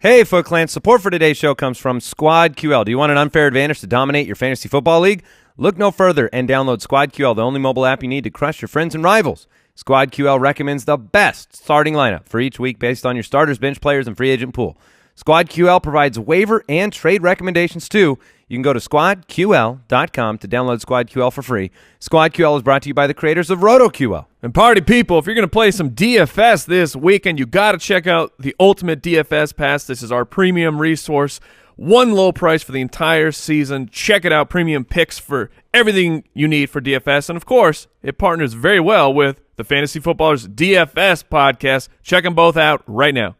Hey, FootClan. Support for today's show comes from Squad QL. Do you want an unfair advantage to dominate your fantasy football league? Look no further and download Squad QL, the only mobile app you need to crush your friends and rivals. Squad QL recommends the best starting lineup for each week based on your starters, bench players, and free agent pool. Squad QL provides waiver and trade recommendations, too. You can go to squadql.com to download Squad QL for free. Squad QL is brought to you by the creators of RotoQL. And party people, if you're going to play some DFS this weekend, you got to check out the Ultimate DFS Pass. This is our premium resource. One low price for the entire season. Check it out. Premium picks for everything you need for DFS. And, of course, it partners very well with the Fantasy Footballers DFS podcast. Check them both out right now.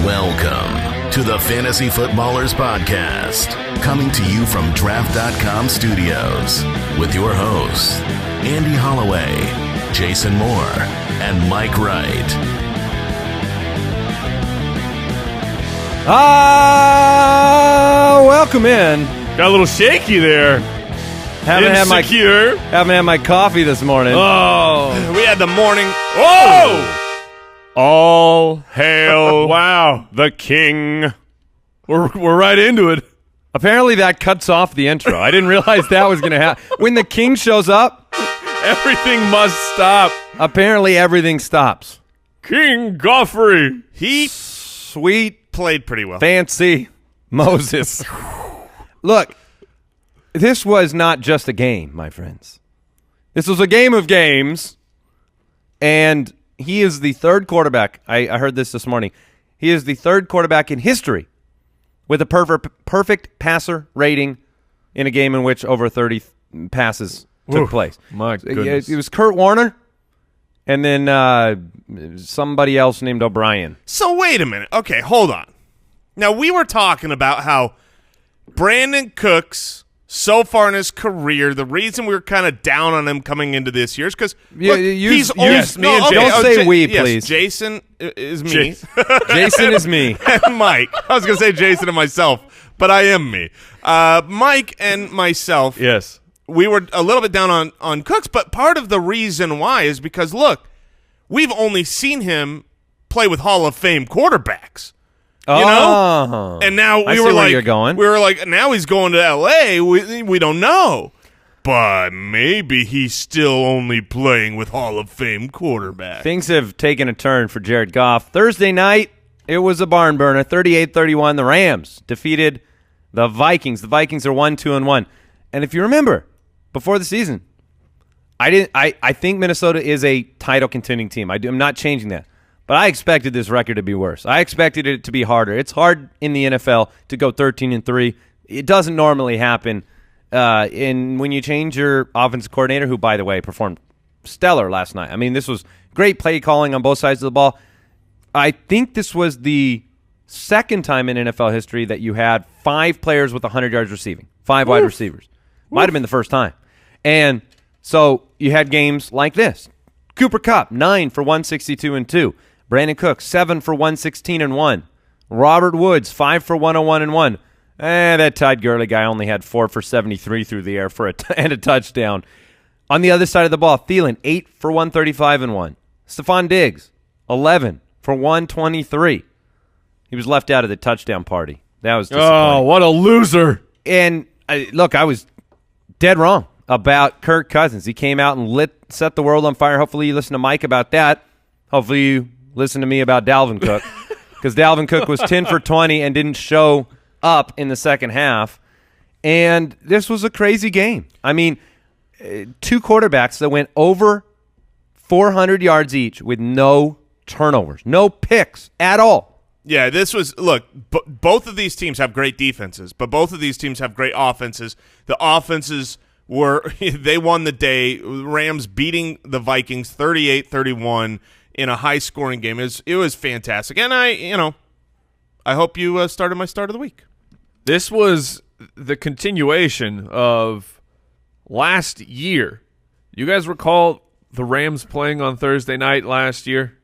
Welcome to the Fantasy Footballers Podcast, coming to you from Draft.com Studios with your hosts, Andy Holloway, Jason Moore, and Mike Wright. Welcome in. Got a little shaky there. Haven't had my coffee this morning. Oh, We had the morning. oh! All hail Wow, the king. we're right into it. Apparently that cuts off the intro. I didn't realize that was going to happen. When the king shows up, Everything must stop. apparently everything stops. King Goffrey. He Sweet, played pretty well. fancy Moses. Look, this was not just a game, my friends. This was a game of games, and he is the third quarterback. I heard this morning. He is the third quarterback in history with a perfect passer rating in a game in which over 30 passes took place. My goodness. It was Kurt Warner and then somebody else named O'Brien. So wait a minute. Okay, hold on. Now we were talking about how Brandon Cooks, so far in his career, the reason we were kind of down on him coming into this year is because he's old. Don't say we, please. Jason is me. Jason is me. And Mike. I was going to say Jason and myself, but I am me. Mike and myself. Yes. We were a little bit down on Cooks, but part of the reason why is because, look, we've only seen him play with Hall of Fame quarterbacks. You know? And now we were like, now he's going to L.A. We don't know. But maybe he's still only playing with Hall of Fame quarterbacks. Things have taken a turn for Jared Goff. Thursday night, it was a barn burner. 38-31, the Rams defeated the Vikings. The Vikings are 1-2-1. And if you remember, before the season, I think Minnesota is a title contending team. I'm not changing that. But I expected this record to be worse. I expected it to be harder. It's hard in the NFL to go 13-3. It doesn't normally happen. When you change your offensive coordinator, who, by the way, performed stellar last night. I mean, this was great play calling on both sides of the ball. I think this was the second time in NFL history that you had 5 players with 100 yards receiving, 5 wide receivers. Might have been the first time. And so you had games like this. Cooper Kupp, 9 for 162 and 2. Brandon Cooks, 7 for 116 and 1. Robert Woods, 5 for 101 and 1. That Todd Gurley guy only had 4 for 73 through the air for and a touchdown. On the other side of the ball, Thielen, 8 for 135 and 1. Stephon Diggs, 11 for 123. He was left out of the touchdown party. That was disappointing. Oh, what a loser. And look, I was dead wrong about Kirk Cousins. He came out and set the world on fire. Hopefully you listen to Mike about that. Hopefully you listen to me about Dalvin Cook, because Dalvin Cook was 10 for 20 and didn't show up in the second half. And this was a crazy game. I mean, 2 quarterbacks that went over 400 yards each with no turnovers, no picks at all. Yeah, this was – look, both of these teams have great defenses, but both of these teams have great offenses. The offenses were – they won the day. Rams beating the Vikings 38-31 in a high-scoring game. It was fantastic. And I hope you started my start of the week. This was the continuation of last year. You guys recall the Rams playing on Thursday night last year?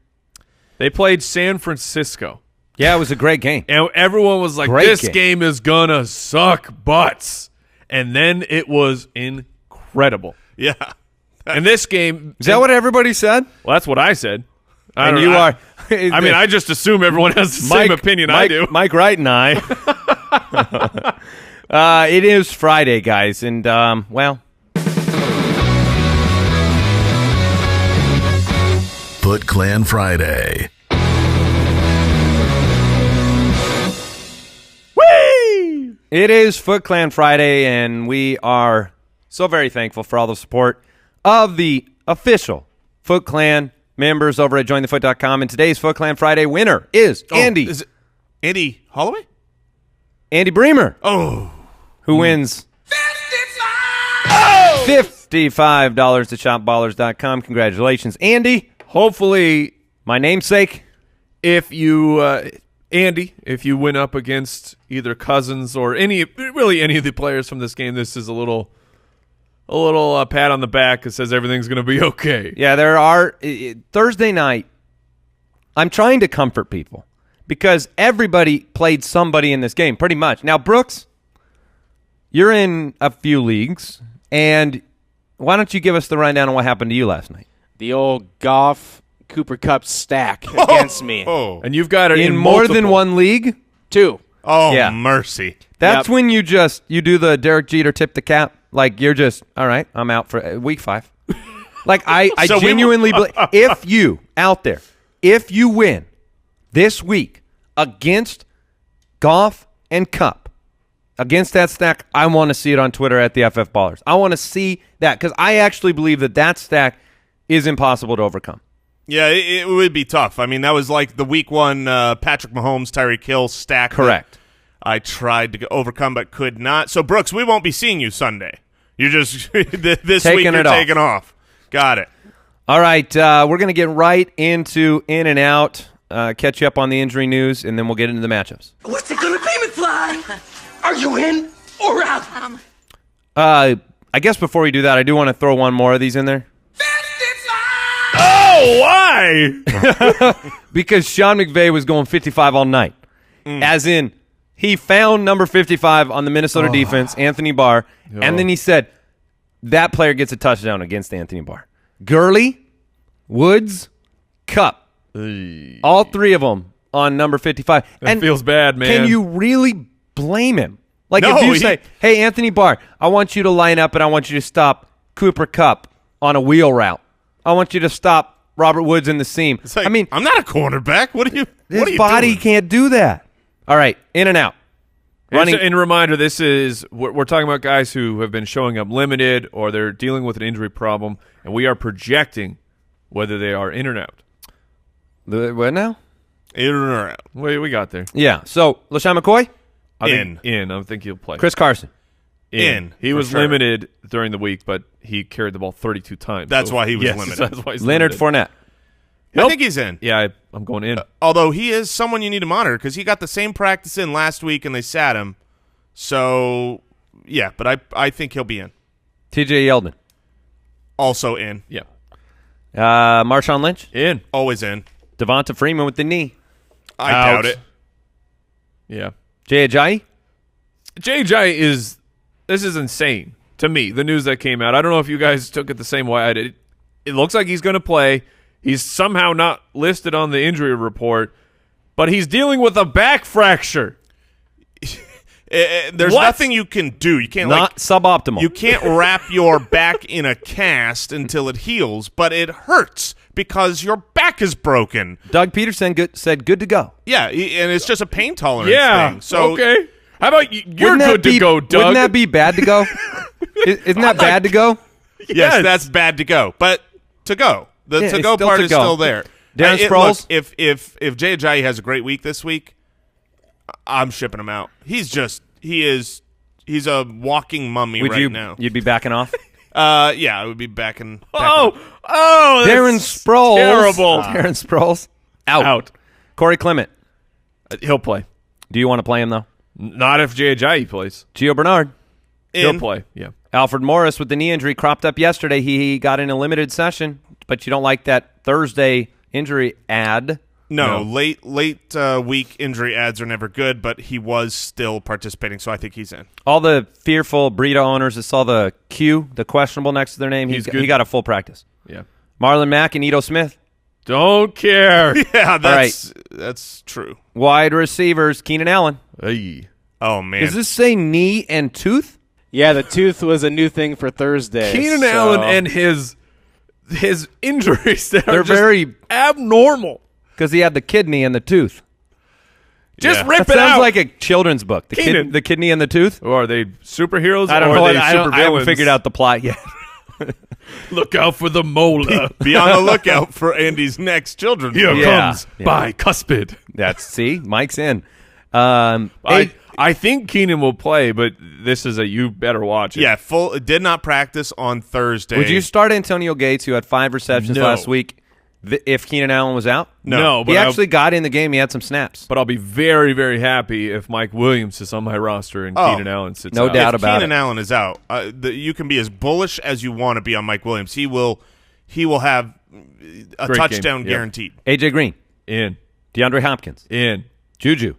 They played San Francisco. Yeah, it was a great game. And everyone was like, this game is going to suck butts. And then it was incredible. Yeah. In this game, Is that what everybody said? well, that's what I said. And you are. I mean, I just assume everyone has the same opinion I do. Mike Wright and I. It is Friday, guys, and well. FootClan Friday. Whee! It is FootClan Friday, and we are so very thankful for all the support of the official FootClan members over at jointhefoot.com. And today's FootClan Friday winner is Andy. Is it Andy Holloway? Andy Bremer. Oh. Who wins $55 to shopballers.com. Congratulations, Andy. Hopefully, My namesake. if you, Andy, if you win up against either Cousins or any of the players from this game, this is a little pat on the back that says everything's going to be okay. Yeah, there are. Thursday night, I'm trying to comfort people because everybody played somebody in this game, pretty much. Now, Brooks, you're in a few leagues, and why don't you give us the rundown on what happened to you last night? The old Goff Cooper Kupp stack against me. Oh. And you've got it In more than one league? 2. Oh, Yeah. mercy. That's Yep. when you do the Derek Jeter tip the cap. Like, you're just, all right, I'm out for week 5. Like, I So genuinely believe, if you out there, if you win this week against Goff and Kupp, against that stack, I want to see it on Twitter at the FF Ballers. I want to see that because I actually believe that stack is impossible to overcome. Yeah, it would be tough. I mean, that was like the week 1 Patrick Mahomes, Tyreek Hill stack. Correct. I tried to overcome but could not. So, Brooks, we won't be seeing you Sunday. You're just this week you're taking off. Got it. All right, we're going to get right into in and out, catch you up on the injury news, and then we'll get into the matchups. What's it gonna be, McFly? Are you in or out? I guess before we do that, I do want to throw one more of these in there. Oh, why? Because Sean McVay was going 55 all night. As in, he found number 55 on the Minnesota defense, Anthony Barr, and then he said, that player gets a touchdown against Anthony Barr. Gurley, Woods, Kupp. All three of them on number 55. That feels bad, man. Can you really blame him? Like, No, if you say, hey, Anthony Barr, I want you to line up and I want you to stop Cooper Kupp on a wheel route. I want you to stop Robert Woods in the seam. It's like, I mean, I'm not a cornerback. What are you his body doing? can't do that. All right, in and out. Running. And a reminder, we're talking about guys who have been showing up limited or they're dealing with an injury problem, and we are projecting whether they are in or out. What now? In or out? We got there. Yeah, so LeSean McCoy? I think he'll play. Chris Carson? In. He for was sure. limited during the week, but he carried the ball 32 times. That's So- why he was yes, limited. That's why he's Leonard limited. Fournette? I think he's in. Yeah, I'm going in. Although he is someone you need to monitor because he got the same practice in last week and they sat him. So, yeah, but I think he'll be in. TJ Yeldon? Also in. Yeah. Marshawn Lynch? In. Always in. Devonta Freeman with the knee? I Out. doubt it. Yeah. Jay Ajayi? JJ this is insane to me, the news that came out. I don't know if you guys took it the same way I did. It looks like he's going to play. He's somehow not listed on the injury report, but he's dealing with a back fracture. There's What? nothing you can do. You can't Not suboptimal. You can't wrap your back in a cast until it heals, but it hurts because your back is broken. Doug Peterson said good to go. Yeah, and it's just a pain tolerance Yeah. thing. So okay. How about you're Wouldn't that good to be- go, Doug? Wouldn't that be bad to go? Isn't that bad to go? yes, that's bad to go, but to go. The Yeah, to it's go still part to is go. still there. Darren Look, Sproles? if Jay Ajayi has a great week this week, I'm shipping him out. He's a walking mummy now. You'd be backing off? Yeah, I would be backing. Oh, that's Darren Sproles. terrible. Darren Sproles. Out. Corey Clement. He'll play. Do you want to play him, though? Not if Ajayi plays. Gio Bernard. He'll play. Yeah. Alfred Morris with the knee injury cropped up yesterday. He got in a limited session, but you don't like that Thursday injury ad. No, late week injury ads are never good, but he was still participating, so I think he's in. All the fearful Burrito owners that saw the Q, the questionable next to their name, he got a full practice. Yeah. Marlon Mack and Ito Smith. Don't care. Yeah, that's true. Wide receivers, Keenan Allen. Hey. Oh, man. Does this say knee and tooth? Yeah, the tooth was a new thing for Thursday. Keenan Allen and his injuries that They're are just very abnormal. Because he had the kidney and the tooth. Just rip That it out. sounds like a children's book. The kidney and the tooth. Or are they superheroes? I don't or know. Are they I haven't figured out the plot yet. Look out for the molar. Be on the lookout for Andy's next children's Here book. comes bicuspid. See, Mike's in. I think Keenan will play, but this is you better watch it. Yeah, did not practice on Thursday. Would you start Antonio Gates, who had 5 receptions last week, if Keenan Allen was out? No, but he actually got in the game. He had some snaps. But I'll be very, very happy if Mike Williams is on my roster and Keenan Allen sits no out. doubt if about Keenan it. Allen is out, you can be as bullish as you want to be on Mike Williams. He will have a Great touchdown game. guaranteed. AJ Green, In. DeAndre Hopkins, In. Juju,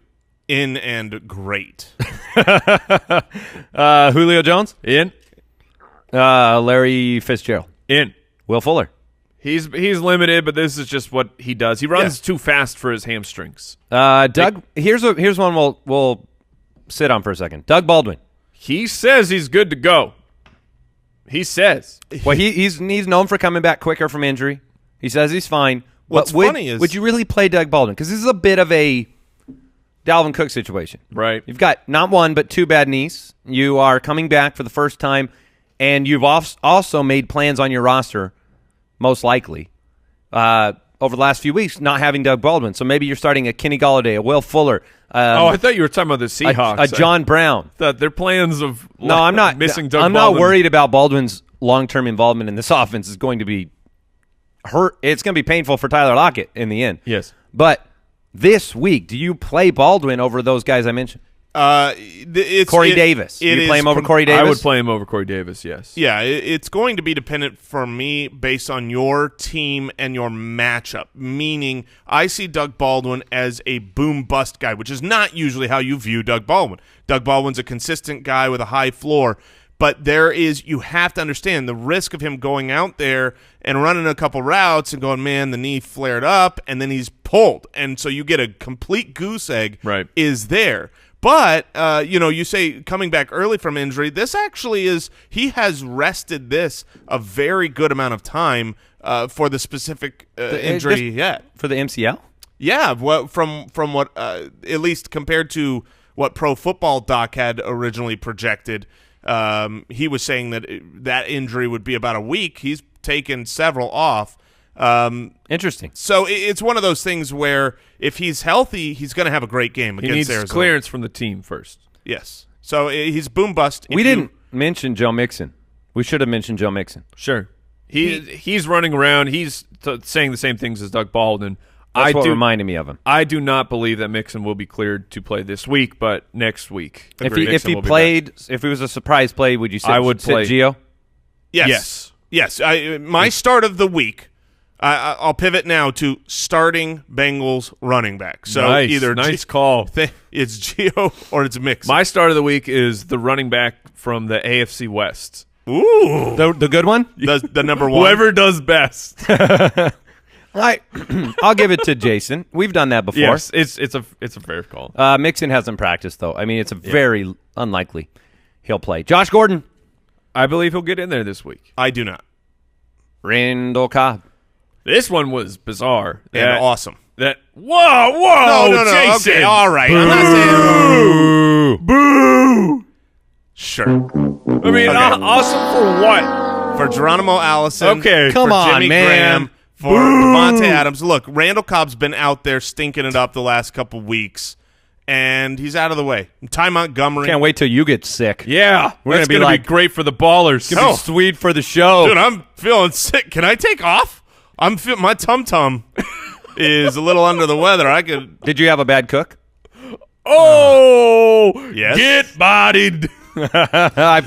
In and great. Julio Jones, In. Larry Fitzgerald, In. Will Fuller. He's limited, but this is just what he does. He runs too fast for his hamstrings. Doug, here's one we'll sit on for a second. Doug Baldwin. He says he's good to go. He says. Well, he's known for coming back quicker from injury. He says he's fine. What's funny is, would you really play Doug Baldwin? Because this is a bit of a Dalvin Cook situation. Right. You've got not one but 2 bad knees. You are coming back for the first time, and you've also made plans on your roster, most likely, over the last few weeks, not having Doug Baldwin. So maybe you're starting a Kenny Golladay, a Will Fuller. I thought you were talking about the Seahawks. A John Brown. Their plans of No, I'm not missing Doug I'm Baldwin. not worried about Baldwin's long-term involvement in this offense. Is going to be hurt. It's going to be painful for Tyler Lockett in the end. Yes. But this week, do you play Baldwin over those guys I mentioned? Corey Davis. Do you play him over Corey Davis? I would play him over Corey Davis, yes. Yeah, it's going to be dependent for me based on your team and your matchup, meaning I see Doug Baldwin as a boom-bust guy, which is not usually how you view Doug Baldwin. Doug Baldwin's a consistent guy with a high floor, but you have to understand the risk of him going out there and running a couple routes and going, man, the knee flared up, and then he's pulled. And so you get a complete goose egg is there. But, you say coming back early from injury, this actually he has rested this a very good amount of time for the specific injury yet. For the MCL? Yeah, from what, at least compared to what Pro Football Doc had originally projected, he was saying that injury would be about a week. He's taken several off. Interesting. So it's one of those things where if he's healthy, he's going to have a great game against Arizona. He needs clearance from the team first. Yes. So he's boom bust. We didn't mention Joe Mixon. We should have mentioned Joe Mixon. Sure. He's running around. He's saying the same things as Doug Baldwin. That's what reminded me of him. I do not believe that Mixon will be cleared to play this week, but next week. If he played, if it was a surprise play, would you sit, I would play Gio? Yes. My start of the week, I'll pivot now to starting Bengals running back. So nice call. It's Gio or it's Mixon. My start of the week is the running back from the AFC West. Ooh. The good one? The number one. Whoever does best. I'll give it to Jason. We've done that before. Yes, it's a fair call. Mixon hasn't practiced, though. I mean, it's very unlikely he'll play. Josh Gordon. I believe he'll get in there this week. I do not. Randall Cobb. This one was bizarre. And awesome. Whoa, No, Jason. okay, all right. Boo. I'm not saying Boo. Sure. I mean, awesome for what? For Geronimo Allison. Okay. Come for on, Jimmy man. Graham, for Devontae Adams. Look, Randall Cobb's been out there stinking it up the last couple weeks, and he's out of the way. Ty Montgomery. Can't wait till you get sick. Yeah, We're going to be great for the ballers. It's going to be sweet for the show. Dude, I'm feeling sick. Can I take off? My tum-tum is a little under the weather. I could. Did you have a bad cook? Oh, Yes. Get bodied. I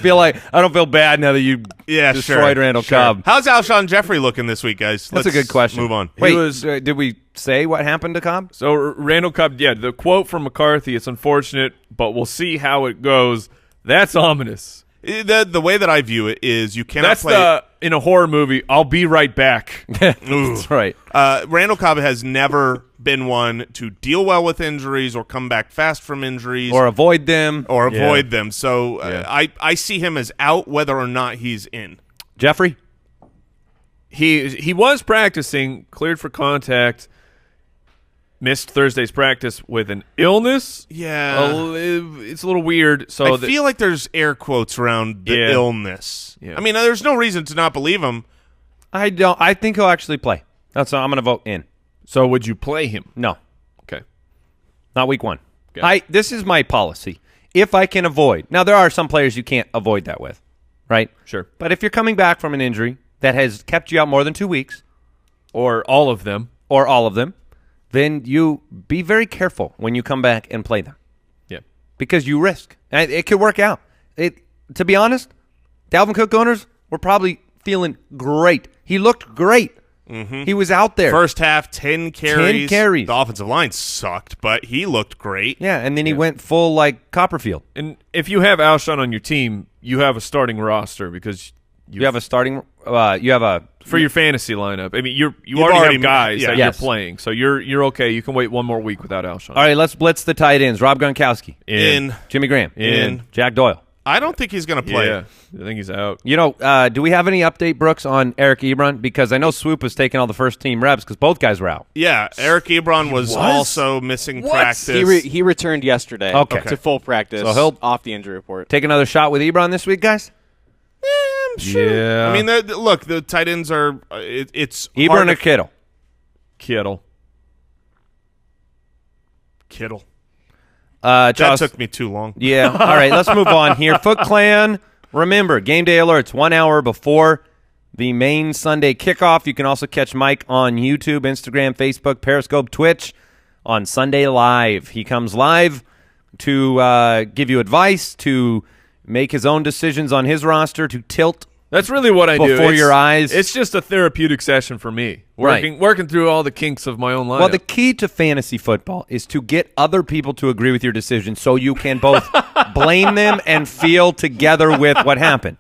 don't feel bad now that you destroyed Randall Cobb. How's Alshon Jeffery looking this week, guys? That's a good question. Move on. Wait, did we say what happened to Cobb? So Randall Cobb, the quote from McCarthy, it's unfortunate, but we'll see how it goes. That's ominous. The way that I view it is you cannot play. In a horror movie, I'll be right back. That's right. Randall Cobb has never been one to deal well with injuries or come back fast from injuries. Or avoid them. So I see him as out whether or not he's in. Jeffrey? He was practicing, cleared for contact, missed Thursday's practice with an illness. Yeah. It's a little weird. So I feel like there's air quotes around the illness. Yeah. I mean, there's no reason to not believe him. I think he'll actually play. I'm going to vote in. So would you play him? No. Okay. Not week 1. Okay. This is my policy. If I can avoid. Now, there are some players you can't avoid that with, right? Sure. But if you're coming back from an injury that has kept you out more than 2 weeks. Or all of them. Then you be very careful when you come back and play them. Yeah. Because you risk. And it could work out. To be honest, Dalvin Cook owners were probably feeling great. He looked great. Mm-hmm. He was out there. First half, 10 carries. 10 carries. The offensive line sucked, but he looked great. Yeah, and then he went full like Copperfield. And if you have Alshon on your team, you have a starting roster because you have a starting for your fantasy lineup. I mean, you already have guys that you're playing, so you're okay. You can wait one more week without Alshon. All right, let's blitz the tight ends. Rob Gronkowski. In. Jimmy Graham. In. Jack Doyle. I don't think he's going to play. Yeah, I think he's out. Do we have any update, Brooks, on Eric Ebron? Because I know Swoop was taking all the first-team reps because both guys were out. Yeah, Eric Ebron was also missing practice. He returned yesterday to full practice, so he'll off the injury report. Take another shot with Ebron this week, guys? I'm sure. Yeah. I mean, look, the tight ends are it's Ebron or Kittle? Kittle. That took me too long. Yeah. All right, let's move on here. FootClan, remember, game day alerts 1 hour before the main Sunday kickoff. You can also catch Mike on YouTube, Instagram, Facebook, Periscope, Twitch on Sunday Live. He comes live to give you advice, to make his own decisions on his roster, to tilt. That's really what I do. Before your eyes. It's just a therapeutic session for me. Working through all the kinks of my own lineup. Well, the key to fantasy football is to get other people to agree with your decision so you can both blame them and feel together with what happened.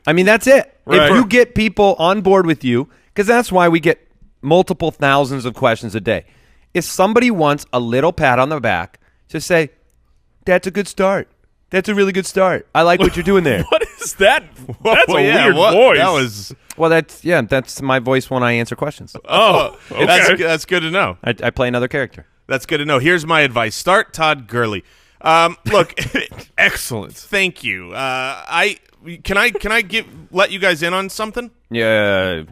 I mean, that's it. Right. If you get people on board with you, because that's why we get multiple thousands of questions a day. If somebody wants a little pat on the back, just say, that's a good start. That's a really good start. I like what you're doing there. What is that? That's a weird voice. That was that's my voice when I answer questions. Oh, okay. That's good to know. I play another character. That's good to know. Here's my advice: start Todd Gurley. Look, excellent. Thank you. Can I let you guys in on something? Yeah.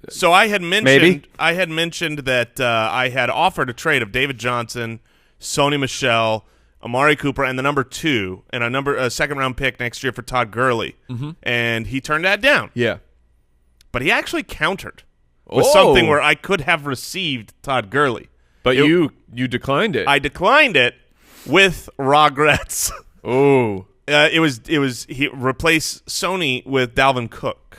So I had mentioned maybe? that I had offered a trade of David Johnson, Sony Michel, Amari Cooper, and the number 2, and a second-round pick next year for Todd Gurley. Mm-hmm. And he turned that down. Yeah. But he actually countered with something where I could have received Todd Gurley. But you declined it. I declined it with regrets. Oh. He replaced Sony with Dalvin Cook.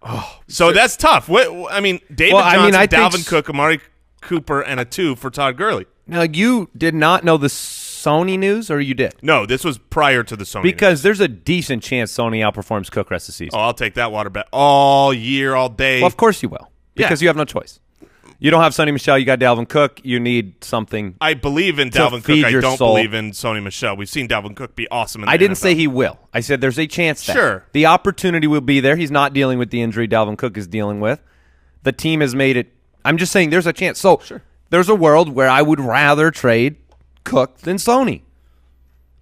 Oh. So that's tough. David Johnson, Dalvin Cook, Amari Cooper, and a 2 for Todd Gurley. Now, you did not know the Sony news, or you did? No, this was prior to the Sony because news. There's a decent chance Sony outperforms Cook rest of the season. Oh, I'll take that water bet all year, all day. Well, of course you will, because you have no choice. You don't have Sony Michel. You got Dalvin Cook. You need something. I believe in Dalvin Cook. I don't believe in Sony Michel. We've seen Dalvin Cook be awesome in the I didn't NFL. say he will. I said there's a chance that. Sure. The opportunity will be there. He's not dealing with the injury Dalvin Cook is dealing with. The team has made it. I'm just saying there's a chance. So there's a world where I would rather trade Cook than Sony.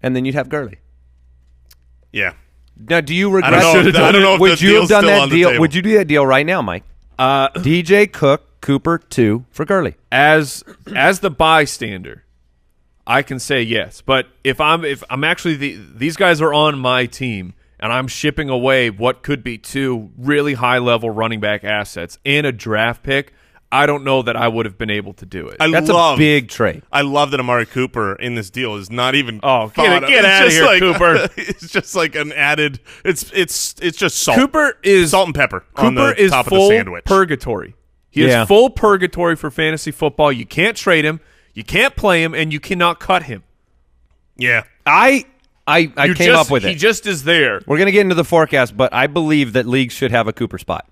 And then you'd have Gurley. Yeah. Now, do you regret? I don't know if would the you have deal's done still that on the deal? table. Would you do that deal right now, Mike? DJ Cook, Cooper 2 for Gurley. As the bystander, I can say yes. But if I'm actually these guys are on my team and I'm shipping away what could be 2 really high level running back assets and a draft pick, I don't know that I would have been able to do it. That's a big trade. I love that Amari Cooper in this deal is not even. Oh, get out of here, like, Cooper! It's just like an added. It's just salt. Cooper is salt and pepper on Cooper the is top of full the sandwich. purgatory. He is full purgatory for fantasy football. You can't trade him, you can't play him, and you cannot cut him. Yeah, I came up with it. He just is there. We're going to get into the forecast, but I believe that leagues should have a Cooper spot.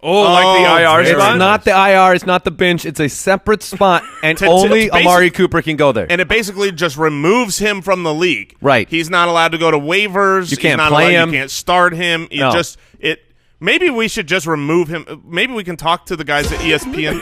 Like the IR spot? It's not the IR. It's not the bench. It's a separate spot, and only Amari Cooper can go there. and it basically just removes him from the league. Right. He's not allowed to go to waivers. You can't He's not play allowed, him. You can't start him. No. Maybe we should just remove him. Maybe we can talk to the guys at ESPN.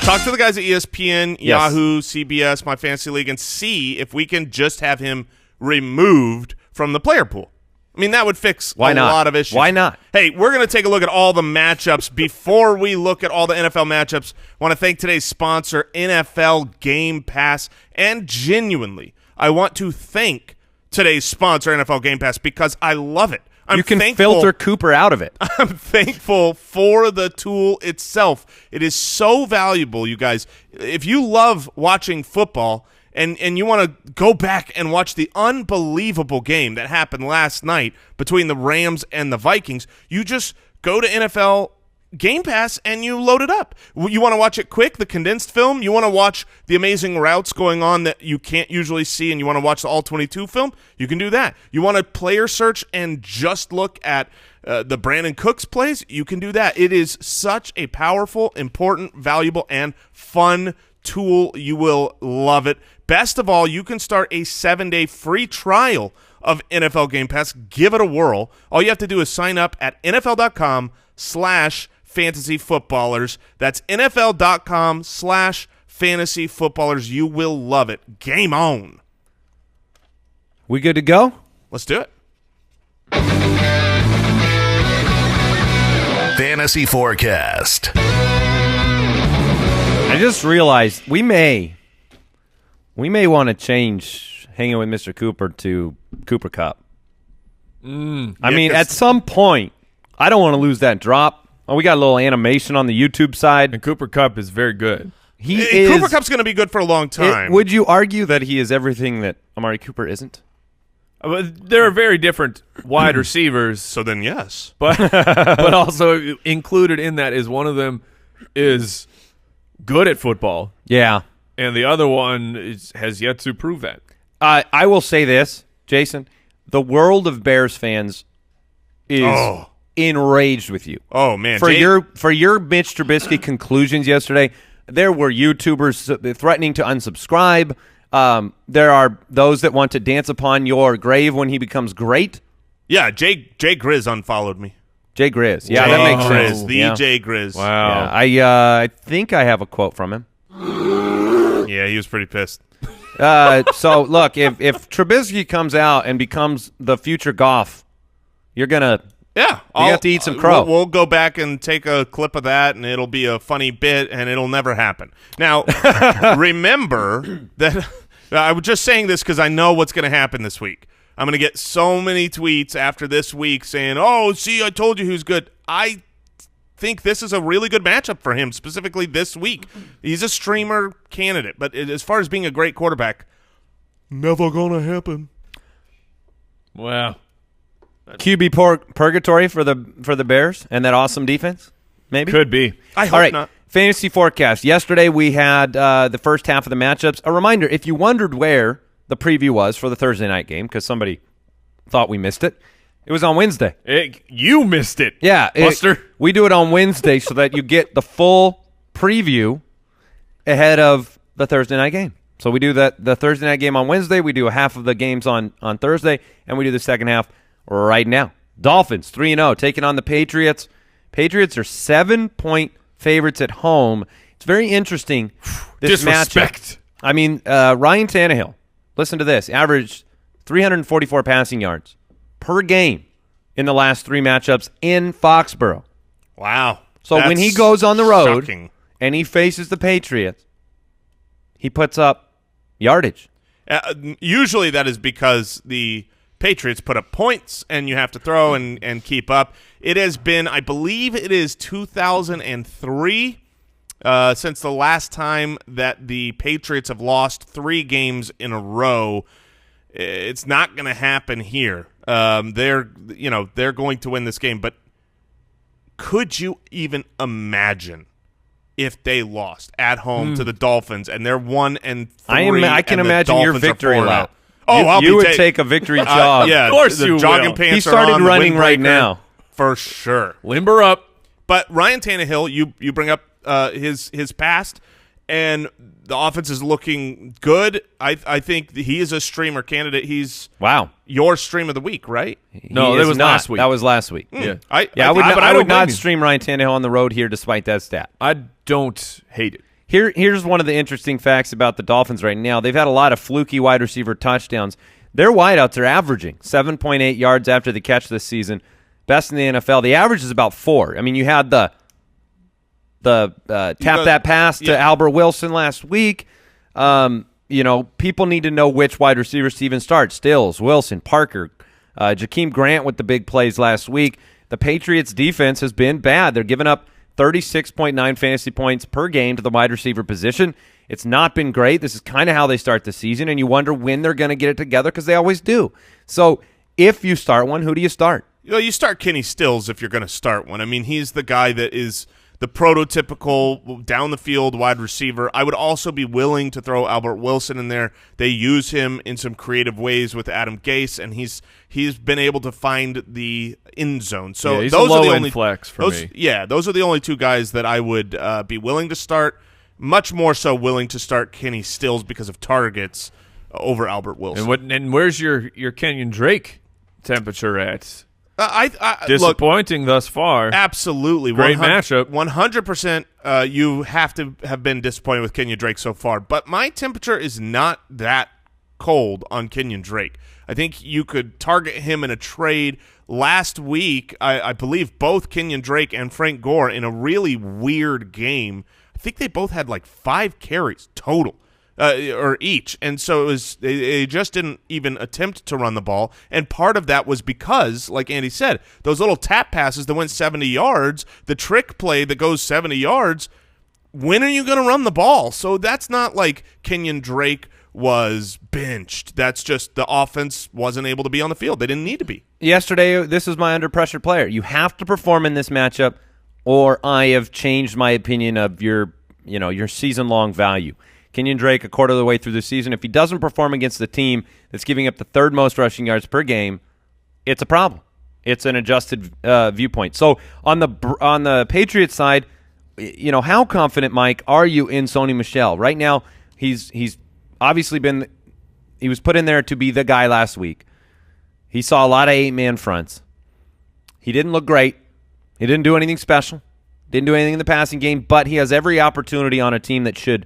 Talk to the guys at ESPN, Yahoo, CBS, My Fantasy League, and see if we can just have him removed from the player pool. I mean, that would fix a lot of issues. Why not? Hey, we're going to take a look at all the matchups. Before we look at all the NFL matchups, I want to thank today's sponsor, NFL Game Pass. And genuinely, I want to thank today's sponsor, NFL Game Pass, because I love it. You can filter Cooper out of it. I'm thankful for the tool itself. It is so valuable, you guys. If you love watching football and you want to go back and watch the unbelievable game that happened last night between the Rams and the Vikings, you just go to NFL Game Pass and you load it up. You want to watch it quick, the condensed film? You want to watch the amazing routes going on that you can't usually see, and you want to watch the All-22 film? You can do that. You want to player search and just look at the Brandon Cooks plays? You can do that. It is such a powerful, important, valuable, and fun tool. You will love it. Best of all, you can start a 7-day free trial of NFL Game Pass. Give it a whirl. All you have to do is sign up at NFL.com/fantasy footballers. That's NFL.com/fantasy footballers. You will love it. Game on. We good to go? Let's do it. Fantasy Forecast. I just realized we may want to change hanging with Mr. Cooper to Cooper Kupp. I mean, at some point, I don't want to lose that drop. Oh, we got a little animation on the YouTube side. And Cooper Kupp is very good. Cooper Kupp's going to be good for a long time. Would you argue that he is everything that Amari Cooper isn't? There are very different wide receivers. So then, yes. But also included in that is one of them is good at football. Yeah. And the other one has yet to prove that. I will say this, Jason. The world of Bears fans is enraged with you. Oh, man. For your Mitch Trubisky conclusions yesterday, there were YouTubers threatening to unsubscribe. There are those that want to dance upon your grave when he becomes great. Yeah, Jay Grizz unfollowed me. Jay Grizz. Yeah, that makes sense. Jay Grizz. Wow. Yeah, I think I have a quote from him. Yeah, he was pretty pissed. So, look, if Trubisky comes out and becomes the future Goff, you're going to have to eat some crow. We'll go back and take a clip of that, and it'll be a funny bit, and it'll never happen. Now, remember that I was just saying this because I know what's going to happen this week. I'm going to get so many tweets after this week saying, oh, see, I told you who's good. I think this is a really good matchup for him, specifically this week. He's a streamer candidate, but as far as being a great quarterback, never going to happen. Wow. QB purgatory for the Bears and that awesome defense? Maybe? Could be. I hope All right, not. Fantasy forecast. Yesterday we had the first half of the matchups. A reminder, if you wondered where the preview was for the Thursday night game because somebody thought we missed it, it was on Wednesday. You missed it. Yeah. Buster. We do it on Wednesday so that you get the full preview ahead of the Thursday night game. So we do the Thursday night game on Wednesday. We do a half of the games on Thursday, and we do the second half right now. Dolphins 3-0 taking on the Patriots. Patriots are 7-point favorites at home. It's very interesting, this Disrespect. matchup. I mean, Ryan Tannehill, listen to this, averaged 344 passing yards per game in the last three matchups in Foxborough. Wow. So when he goes on the road shocking. and he faces the Patriots, he puts up yardage. Usually that is because the Patriots put up points and you have to throw and keep up. It has been, I believe it is 2003 since the last time that the Patriots have lost 3 games in a row. It's not going to happen here. They're going to win this game, but could you even imagine if they lost at home to the Dolphins and they're 1-3? I can imagine your victory lap. Oh, you would take a victory jog. Yeah, of course the you jogging will. pants He started are on, running the right windbreaker, now. for sure. Limber up. But Ryan Tannehill, you bring up his past, and the offense is looking good. I think he is a streamer candidate. He's your stream of the week, right? No, that was last week. That was last week. Yeah, I would not blame you. stream Ryan Tannehill on the road here despite that stat. I don't hate it. Here's one of the interesting facts about the Dolphins right now. They've had a lot of fluky wide receiver touchdowns. Their wideouts are averaging 7.8 yards after the catch this season, best in the NFL. The average is about 4. I mean, you had the that pass to Albert Wilson last week. People need to know which wide receivers to even start. Stills, Wilson, Parker, Jakeem Grant with the big plays last week. The Patriots' defense has been bad. They're giving up 36.9 fantasy points per game to the wide receiver position. It's not been great. This is kind of how they start the season, and you wonder when they're going to get it together because they always do. So if you start one, who do you start? You start Kenny Stills if you're going to start one. I mean, he's the guy that is the prototypical down-the-field wide receiver. I would also be willing to throw Albert Wilson in there. They use him in some creative ways with Adam Gase, and he's been able to find the end zone. So he's those a are the low-end only flex for me. Yeah, those are the only 2 guys that I would be willing to start. Much more so willing to start Kenny Stills because of targets over Albert Wilson. And where's your Kenyon Drake temperature at? I Disappointing thus far. Absolutely. Great matchup. 100% you have to have been disappointed with Kenyon Drake so far. But my temperature is not that cold on Kenyon Drake. I think you could target him in a trade. Last week, I believe both Kenyon Drake and Frank Gore in a really weird game, I think they both had like 5 carries total. Or each, and so it was. They just didn't even attempt to run the ball, and part of that was because, like Andy said, those little tap passes that went 70 yards, the trick play that goes 70 yards. When are you going to run the ball? So that's not like Kenyon Drake was benched. That's just the offense wasn't able to be on the field. They didn't need to be. Yesterday, this is my under pressure player. You have to perform in this matchup, or I have changed my opinion of your season long value. Kenyon Drake, a quarter of the way through the season, if he doesn't perform against the team that's giving up the 3rd most rushing yards per game, it's a problem. It's an adjusted viewpoint. So on the Patriots side, how confident, Mike, are you in Sony Michel? Right now, he's obviously he was put in there to be the guy last week. He saw a lot of 8-man fronts. He didn't look great. He didn't do anything special. Didn't do anything in the passing game, but he has every opportunity on a team that should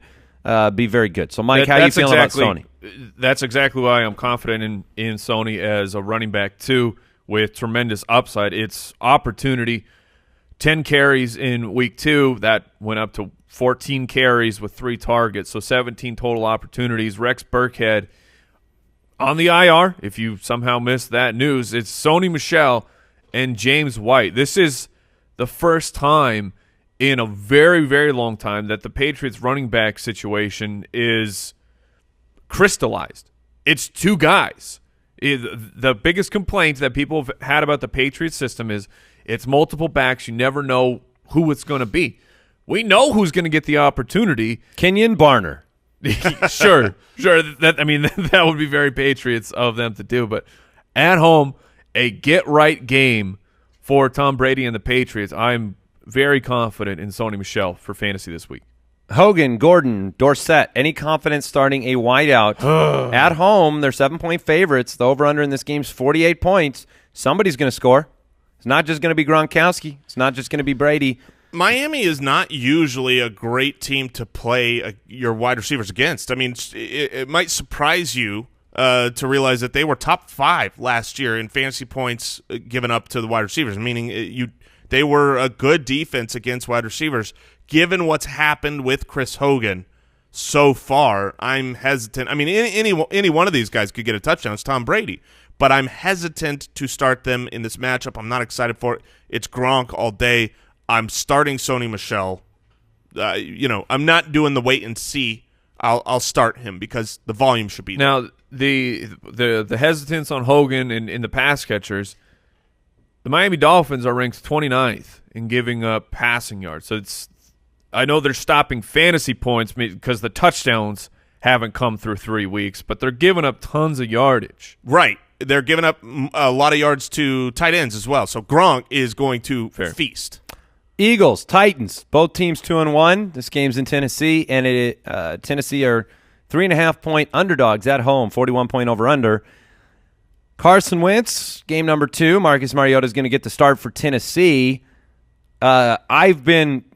be very good. So, Mike, how are you feeling about Sony? That's exactly why I'm confident in Sony as a running back, too, with tremendous upside. It's opportunity. 10 carries in week 2. That went up to 14 carries with 3 targets, so 17 total opportunities. Rex Burkhead on the IR. If you somehow missed that news, it's Sony Michel and James White. This is the first time in a very, very long time that the Patriots running back situation is crystallized. It's 2 guys. The biggest complaint that people have had about the Patriots system is it's multiple backs. You never know who it's going to be. We know who's going to get the opportunity. Kenyon Barner. Sure. That would be very Patriots of them to do. But at home, a get-right game for Tom Brady and the Patriots. I'm very confident in Sony Michel for fantasy this week. Hogan, Gordon, Dorsett, any confidence starting a wideout at home? They're 7-point favorites. The over-under in this game is 48 points. Somebody's going to score. It's not just going to be Gronkowski. It's not just going to be Brady. Miami is not usually a great team to play your wide receivers against. I mean, it might surprise you to realize that they were top 5 last year in fantasy points given up to the wide receivers, meaning they were a good defense against wide receivers. Given what's happened with Chris Hogan so far, I'm hesitant. I mean, any one of these guys could get a touchdown. It's Tom Brady. But I'm hesitant to start them in this matchup. I'm not excited for it. It's Gronk all day. I'm starting Sony Michel I'm not doing the wait and see. I'll start him because the volume should be there. Now, the hesitance on Hogan in the pass catchers, the Miami Dolphins are ranked 29th in giving up passing yards. So I know they're stopping fantasy points because the touchdowns haven't come through 3 weeks, but they're giving up tons of yardage. Right. They're giving up a lot of yards to tight ends as well. So Gronk is going to feast. Eagles, Titans, both teams 2-1. This game's in Tennessee, and Tennessee are 3.5-point underdogs at home, 41-point over-under. Carson Wentz, game number 2. Marcus Mariota is going to get the start for Tennessee. I've been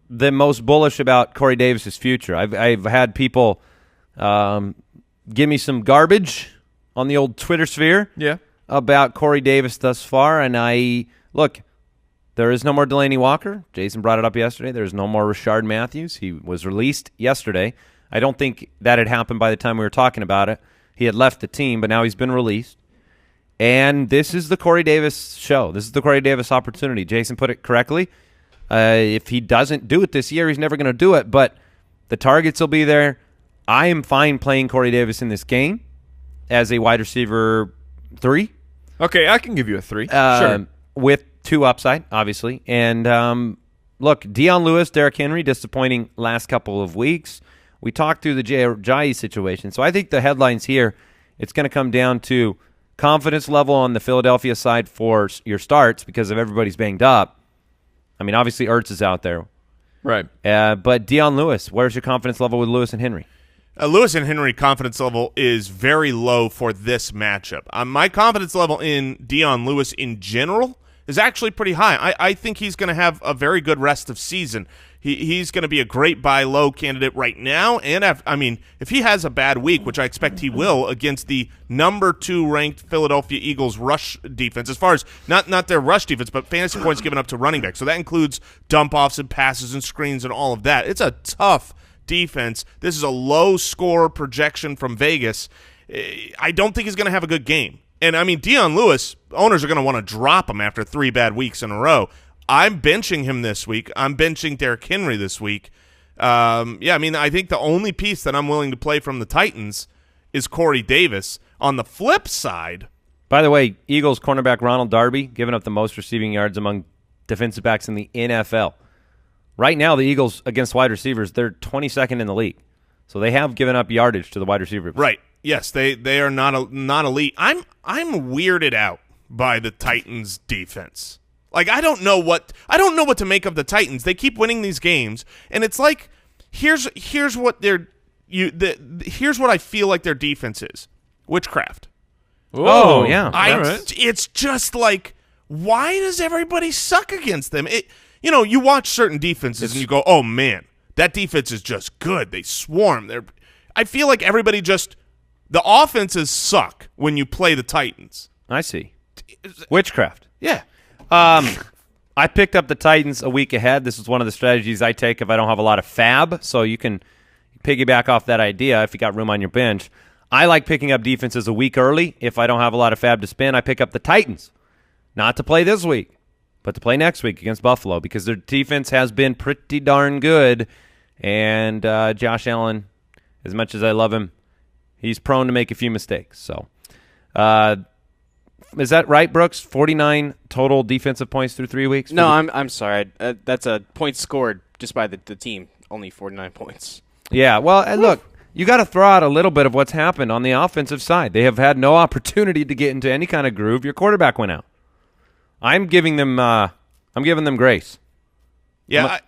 the most bullish about Corey Davis's future. I've had people give me some garbage on the old Twitter sphere about Corey Davis thus far, and look, there is no more Delanie Walker. Jason brought it up yesterday. There's no more Rashard Matthews. He was released yesterday. I don't think that had happened by the time we were talking about it. He had left the team, but now he's been released. And this is the Corey Davis show. This is the Corey Davis opportunity. Jason put it correctly. If he doesn't do it this year, he's never going to do it, but the targets will be there. I am fine playing Corey Davis in this game as a wide receiver 3. Okay, I can give you a 3. Sure. With 2 upside, obviously. And look, Deion Lewis, Derrick Henry, disappointing last couple of weeks. We talked through the Ajayi situation. So I think the headlines here, it's going to come down to confidence level on the Philadelphia side for your starts because of everybody's banged up. I mean, obviously Ertz is out there. Right. But Deion Lewis, where's your confidence level with Lewis and Henry? Lewis and Henry confidence level is very low for this matchup. My confidence level in Deion Lewis in general is actually pretty high. I think he's going to have a very good rest of season. He's going to be a great buy low candidate right now. And if he has a bad week, which I expect he will, against the number 2 ranked Philadelphia Eagles rush defense, as far as not their rush defense, but fantasy points given up to running back. So that includes dump offs and passes and screens and all of that. It's a tough defense. This is a low score projection from Vegas. I don't think he's going to have a good game. And, Deion Lewis, owners are going to want to drop him after 3 bad weeks in a row. I'm benching him this week. I'm benching Derrick Henry this week. I think the only piece that I'm willing to play from the Titans is Corey Davis. On the flip side. By the way, Eagles cornerback Ronald Darby giving up the most receiving yards among defensive backs in the NFL. Right now, the Eagles against wide receivers, they're 22nd in the league. So they have given up yardage to the wide receivers. Right. Yes, they are not elite. I'm weirded out by the Titans defense. Like I don't know what to make of the Titans. They keep winning these games, and it's like here's what here's what I feel like their defense is. Witchcraft. Oh yeah. It's just like, why does everybody suck against them? You watch certain defenses and you go, oh man, that defense is just good. They swarm. I feel like everybody the offenses suck when you play the Titans. I see. Witchcraft. Yeah. I picked up the Titans a week ahead. This is one of the strategies I take if I don't have a lot of fab, so you can piggyback off that idea if you got room on your bench. I like picking up defenses a week early. If I don't have a lot of fab to spend, I pick up the Titans. Not to play this week, but to play next week against Buffalo because their defense has been pretty darn good. And Josh Allen, as much as I love him, he's prone to make a few mistakes. So is that right, Brooks? 49 total defensive points through 3 weeks? No, I'm sorry. That's a point scored just by the team. Only 49 points. Yeah, well, and look, you got to throw out a little bit of what's happened on the offensive side. They have had no opportunity to get into any kind of groove. Your quarterback went out. I'm giving them grace. Yeah,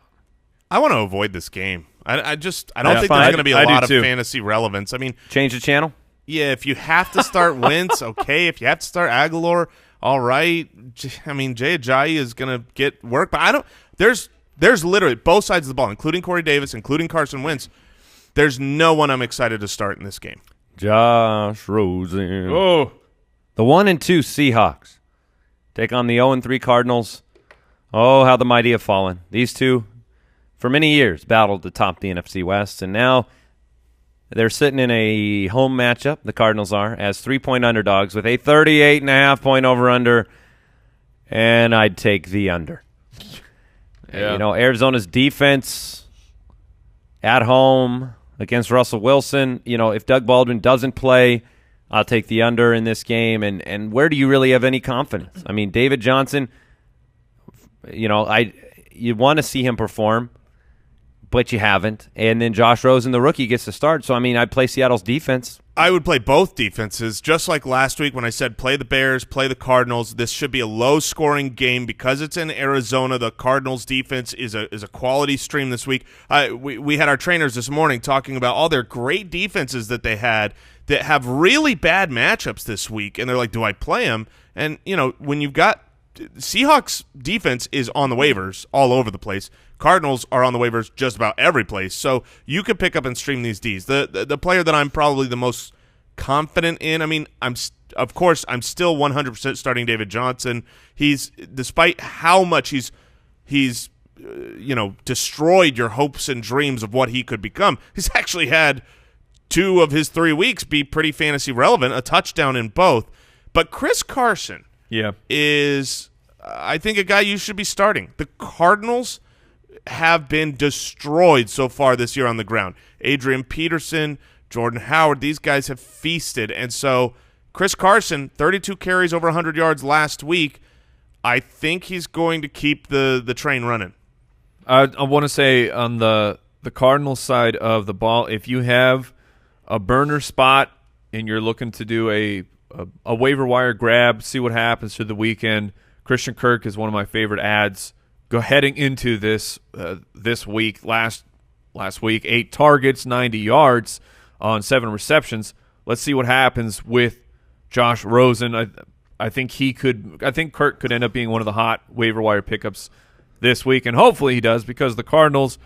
I want to avoid this game. I don't think there's going to be a lot of fantasy relevance. Change the channel? Yeah, if you have to start Wentz, okay. If you have to start Aguilar, all right. Jay Ajayi is going to get work, but there's literally both sides of the ball, including Corey Davis, including Carson Wentz. There's no one I'm excited to start in this game. Josh Rosen. Oh. The 1-2 Seahawks take on the 0-3 Cardinals. Oh, how the mighty have fallen. These two, for many years, battled to top the NFC West, and now they're sitting in a home matchup, the Cardinals are, as 3-point underdogs with a 38.5-point over-under, and I'd take the under. Yeah. Arizona's defense at home against Russell Wilson. If Doug Baldwin doesn't play, I'll take the under in this game. And where do you really have any confidence? I mean, David Johnson, you want to see him perform, but you haven't. And then Josh Rosen, the rookie, gets to start. So, I'd play Seattle's defense. I would play both defenses, just like last week when I said play the Bears, play the Cardinals. This should be a low-scoring game because it's in Arizona. The Cardinals' defense is a quality stream this week. We had our trainers this morning talking about all their great defenses that they had that have really bad matchups this week, and they're like, do I play them? And, when you've got Seahawks defense is on the waivers all over the place. Cardinals are on the waivers just about every place. So you could pick up and stream these Ds. The player that I'm probably the most confident in, I'm still 100% starting David Johnson. He's, despite how much he's destroyed your hopes and dreams of what he could become, he's actually had 2 of his 3 weeks be pretty fantasy relevant, a touchdown in both. But Chris Carson is, I think, a guy you should be starting. The Cardinals have been destroyed so far this year on the ground. Adrian Peterson, Jordan Howard, these guys have feasted. And so Chris Carson, 32 carries over 100 yards last week. I think he's going to keep the train running. I want to say on the Cardinals side of the ball, if you have a burner spot and you're looking to do a waiver wire grab, see what happens through the weekend, Christian Kirk is one of my favorite ads. Heading into this week, last week, 8 targets, 90 yards on 7 receptions. Let's see what happens with Josh Rosen. I think Kirk could end up being one of the hot waiver wire pickups this week, and hopefully he does, because the Cardinals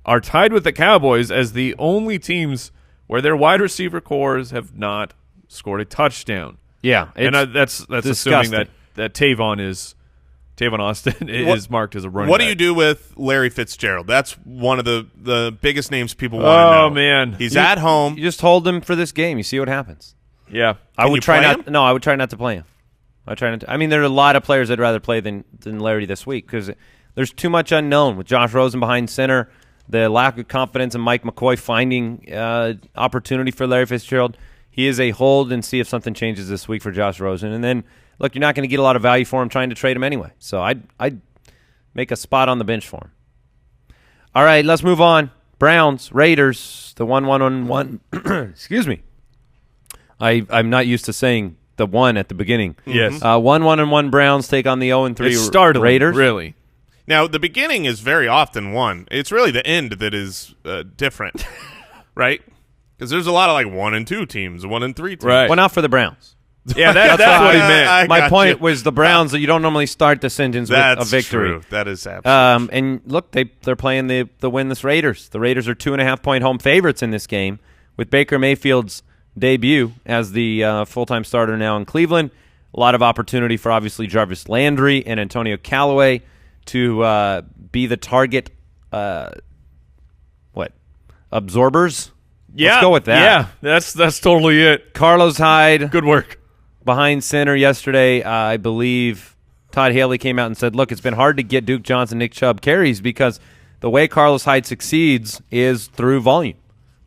are tied with the Cowboys as the only teams where their wide receiver cores have not scored a touchdown. Yeah, and that's assuming that Tavon Austin is marked as a running back. What do you do with Larry Fitzgerald? That's one of the biggest names people want to know. Oh, man. He's at home. You just hold him for this game. You see what happens. Yeah. I would try not to play him. There are a lot of players I'd rather play than Larry this week because there's too much unknown with Josh Rosen behind center, the lack of confidence in Mike McCoy finding opportunity for Larry Fitzgerald. He is a hold and see if something changes this week for Josh Rosen. And then, look, you're not going to get a lot of value for him trying to trade him anyway. So I'd make a spot on the bench for him. All right, let's move on. Browns, Raiders, the 1-1-1. Excuse me. I'm not used to saying the 1 at the beginning. Yes. 1-1-1 Browns take on the 0-3 Raiders. Really. Now, the beginning is very often 1. It's really the end that is different, right? Because there's a lot of 1 and 2 teams, 1 and 3 teams. Right. Well, not for the Browns. Yeah, that's what he meant. My point was the Browns. You don't normally start the sentence with a victory. True. That is absolutely true. And look, they're playing the winless Raiders. The Raiders are 2.5-point home favorites in this game with Baker Mayfield's debut as the full-time starter now in Cleveland. A lot of opportunity for obviously Jarvis Landry and Antonio Callaway to be the target. Absorbers? Yeah, let's go with that. Yeah, that's totally it. Carlos Hyde. Good work. Behind center yesterday, I believe Todd Haley came out and said, look, it's been hard to get Duke Johnson, Nick Chubb carries because the way Carlos Hyde succeeds is through volume,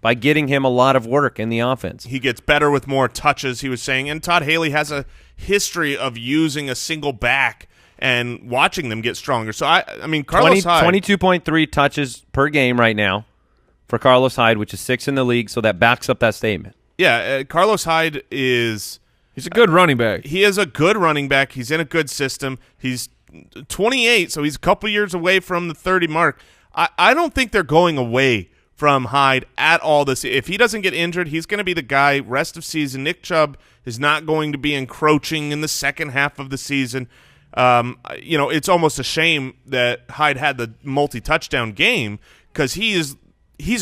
by getting him a lot of work in the offense. He gets better with more touches, he was saying, and Todd Haley has a history of using a single back and watching them get stronger. So, Carlos Hyde. 22.3 touches per game right now for Carlos Hyde, which is 6th in the league, so that backs up that statement. Yeah, Carlos Hyde is... He's a good running back. He is a good running back. He's in a good system. He's 28, so he's a couple years away from the 30 mark. I don't think they're going away from Hyde at all. If he doesn't get injured, he's going to be the guy rest of season. Nick Chubb is not going to be encroaching in the second half of the season. It's almost a shame that Hyde had the multi-touchdown game because he's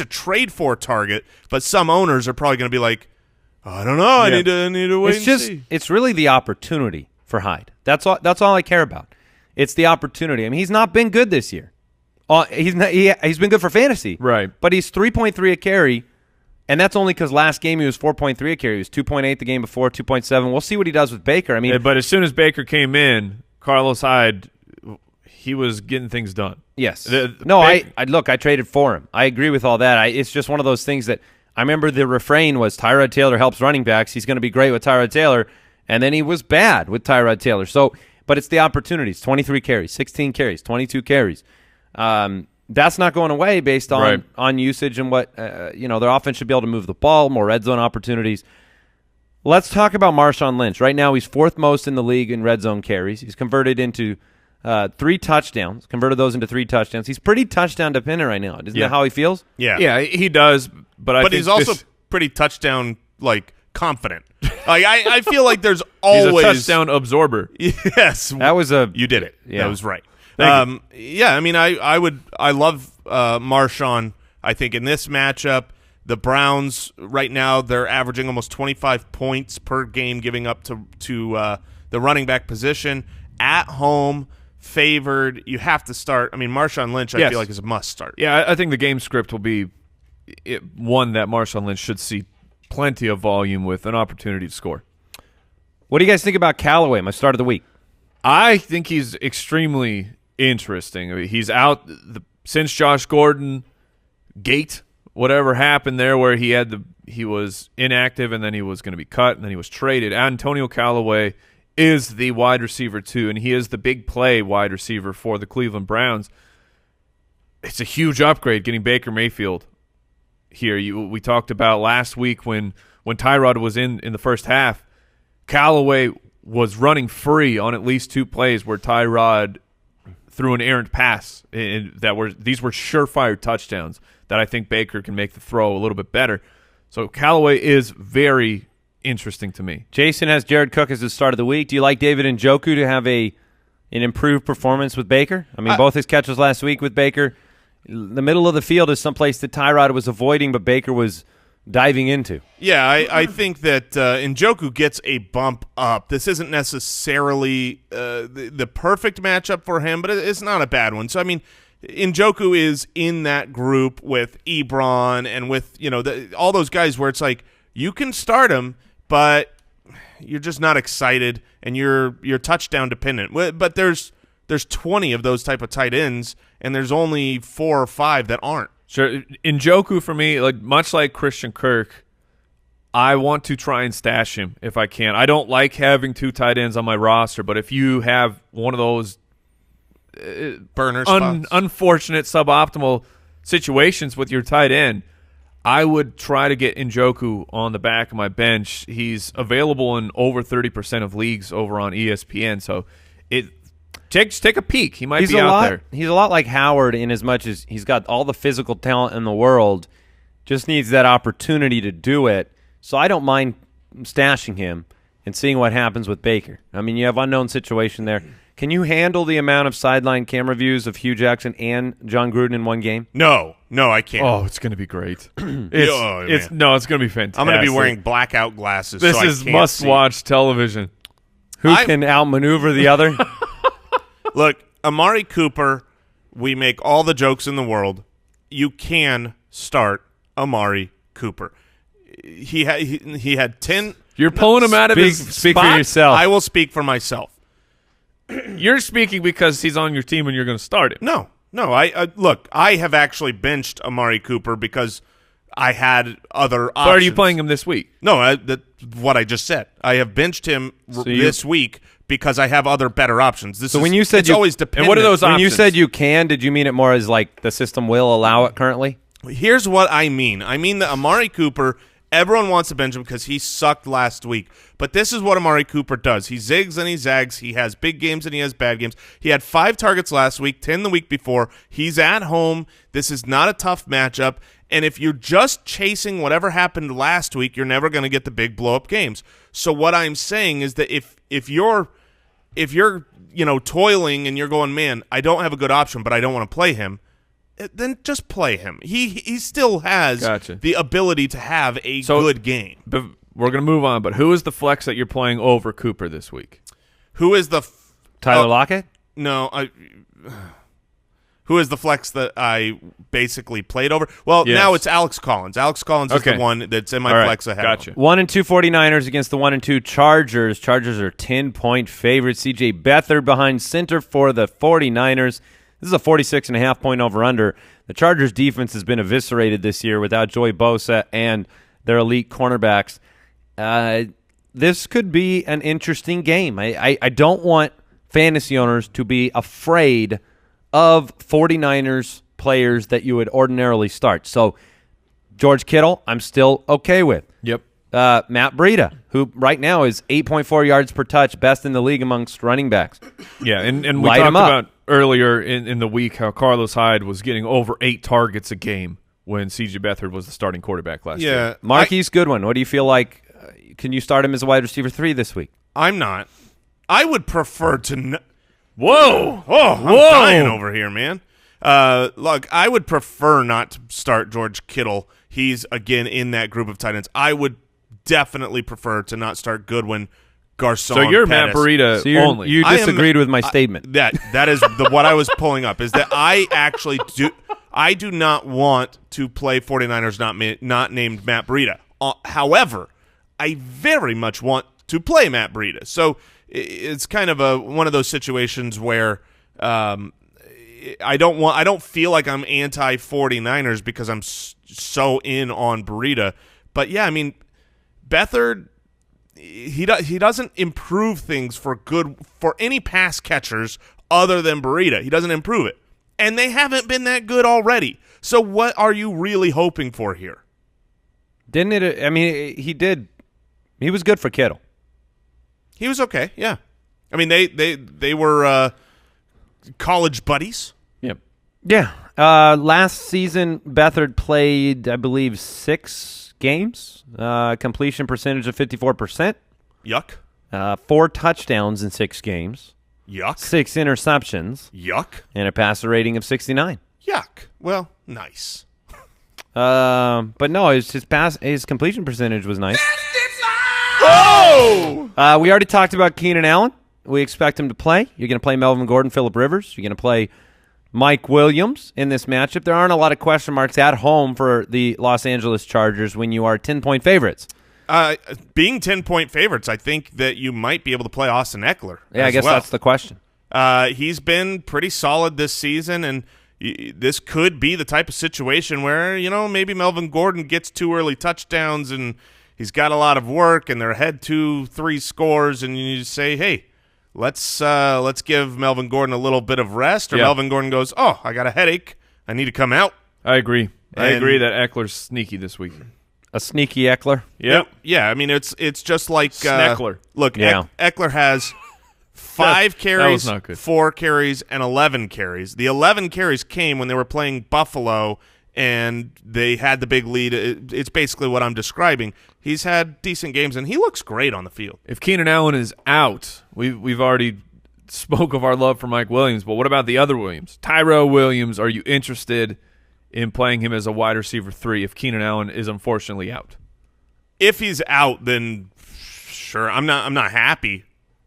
a trade-for target, but some owners are probably going to be like, I don't know. I need to wait and see. It's really the opportunity for Hyde. That's all I care about. It's the opportunity. He's not been good this year. He's been good for fantasy. Right. But he's 3.3 a carry, and that's only because last game he was 4.3 a carry. He was 2.8 the game before, 2.7. We'll see what he does with Baker. But as soon as Baker came in, Carlos Hyde, he was getting things done. Yes. I traded for him. I agree with all that. It's just one of those things that I remember the refrain was Tyrod Taylor helps running backs. He's going to be great with Tyrod Taylor. And then he was bad with Tyrod Taylor. So, but it's the opportunities, 23 carries, 16 carries, 22 carries. That's not going away based on usage and what, their offense should be able to move the ball, more red zone opportunities. Let's talk about Marshawn Lynch. Right now, he's fourth most in the league in red zone carries. He's converted into 3 touchdowns, converted those into 3 touchdowns. He's pretty touchdown dependent right now. Isn't that how he feels? Yeah. Yeah, he does. But he's also pretty touchdown, confident. I feel like there's always he's a touchdown absorber. Yes. You did it. Yeah. That was right. Thank you. Yeah, I love Marshawn. I think in this matchup, the Browns right now, they're averaging almost 25 points per game giving up to the running back position. At home, favored. You have to start. Marshawn Lynch, I feel like, is a must start. Yeah, I think the game script will be one that Marshawn Lynch should see plenty of volume with an opportunity to score. What do you guys think about Callaway, my start of the week? I think he's extremely interesting. He's out since Josh Gordon gate, whatever happened there where he was inactive and then he was going to be cut and then he was traded. Antonio Callaway is the wide receiver too, and he is the big play wide receiver for the Cleveland Browns. It's a huge upgrade getting Baker Mayfield here. We talked about last week when Tyrod was in the first half, Callaway was running free on at least 2 plays where Tyrod threw an errant pass, and these were surefire touchdowns that I think Baker can make the throw a little bit better. So Callaway is very interesting to me. Jason has Jared Cook as his start of the week. Do you like David Njoku to have an improved performance with Baker? Both his catches last week with Baker. The middle of the field is someplace that Tyrod was avoiding, but Baker was diving into. Yeah, I think that Njoku gets a bump up. This isn't necessarily the perfect matchup for him, but it's not a bad one. So, Njoku is in that group with Ebron and with all those guys where it's like you can start him, but you're just not excited and you're touchdown dependent. But there's 20 of those type of tight ends, and there's only 4 or 5 that aren't. Sure. Njoku for me, much like Christian Kirk, I want to try and stash him if I can. I don't like having 2 tight ends on my roster, but if you have one of those burner spots, unfortunate suboptimal situations with your tight end, I would try to get Njoku on the back of my bench. He's available in over 30% of leagues over on ESPN, so take a peek. He might be out there. He's a lot like Howard in as much as he's got all the physical talent in the world, just needs that opportunity to do it. So I don't mind stashing him and seeing what happens with Baker. You have unknown situation there. Can you handle the amount of sideline camera views of Hugh Jackson and John Gruden in one game? No, I can't. Oh, it's going to be great. It's going to be fantastic. I'm going to be wearing blackout glasses. This is must-watch television. Who can outmaneuver the other? Look, Amari Cooper, we make all the jokes in the world. You can start Amari Cooper. He had 10. You're pulling him out of his Speak spot? for yourself. I will speak for myself. You're speaking because he's on your team and you're going to start him. No. Look, I have actually benched Amari Cooper because I had other options. But are you playing him this week? No, that's what I just said. I have benched him this week because I have other better options. When you said it's always dependent. And what are those options? When you said you can, did you mean it more as the system will allow it currently? Here's what I mean. I mean that Amari Cooper, everyone wants to bench him because he sucked last week. But this is what Amari Cooper does. He zigs and he zags. He has big games and he has bad games. He had 5 targets last week, 10 the week before. He's at home. This is not a tough matchup. And if you're just chasing whatever happened last week, you're never going to get the big blow-up games. So what I'm saying is that if you're toiling and you're going, man, I don't have a good option, but I don't want to play him, then just play him. He still has the ability to have a good game. We're going to move on, but who is the flex that you're playing over Cooper this week? Who is the Tyler Lockett? No, who is the flex that I basically played over? Well, now it's Alex Collins. Alex Collins is the one that's in my flex ahead. Gotcha. 1-2 49ers against the 1-2 Chargers. Chargers are 10-point favorites. C.J. Beathard behind center for the 49ers. This is a 46.5-point over-under. The Chargers' defense has been eviscerated this year without Joey Bosa and their elite cornerbacks. This could be an interesting game. I don't want fantasy owners to be afraid of 49ers players that you would ordinarily start. So George Kittle, I'm still okay with. Yep. Matt Breida, who right now is 8.4 yards per touch, best in the league amongst running backs. Yeah, and we talked about earlier in the week how Carlos Hyde was getting over 8 targets a game when C.J. Beathard was the starting quarterback last year. Marquise Goodwin, what do you feel like? Can you start him as a wide receiver 3 this week? I'm not. I would prefer to Whoa! I'm dying over here, man. Look, I would prefer not to start George Kittle. He's, again, in that group of tight ends. I would definitely prefer to not start Goodwin, Garcon, So you're Pettis. Matt Breida only. You disagreed with my statement. That is what I was pulling up, is that I actually do not want to play 49ers not named Matt Breida. However, I very much want to play Matt Breida. So it's kind of one of those situations where I don't feel like I'm anti 49ers because I'm so in on Breida. But yeah, I mean, Beathard, he doesn't improve things for any pass catchers other than Breida. He doesn't improve it. And they haven't been that good already. So what are you really hoping for here? Didn't it? I mean, he did. He was good for Kittle. He was okay, yeah. I mean, they were college buddies. Yep. Yeah. Last season, Beathard played, I believe, 6 games. Completion percentage of 54%. Yuck. 4 touchdowns in 6 games. Yuck. 6 interceptions. Yuck. And a passer rating of 69. Yuck. Well, nice. But no, his completion percentage was nice. Oh! We already talked about Keenan Allen. We expect him to play. You're going to play Melvin Gordon, Phillip Rivers. You're going to play Mike Williams in this matchup. There aren't a lot of question marks at home for the Los Angeles Chargers when you are 10-point favorites. Being 10-point favorites, I think that you might be able to play Austin Eckler. Yeah, I guess that's the question. He's been pretty solid this season, and this could be the type of situation where, maybe Melvin Gordon gets 2 early touchdowns and he's got a lot of work and they're ahead 2-3 scores, and you just say, hey, let's give Melvin Gordon a little bit of rest, or Melvin Gordon goes, oh, I got a headache, I need to come out. I agree. I agree that Eckler's sneaky this week. A sneaky Eckler? Yep. Yeah, I mean, it's just like Sneckler. Look, Eckler has 5 carries, 4 carries, and 11 carries. The 11 carries came when they were playing Buffalo, and they had the big lead. It's basically what I'm describing. He's had decent games, and he looks great on the field. If Keenan Allen is out, we've already spoke of our love for Mike Williams, but what about the other Williams? Tyrell Williams, are you interested in playing him as a wide receiver 3 if Keenan Allen is unfortunately out? If he's out, then sure. I'm not happy,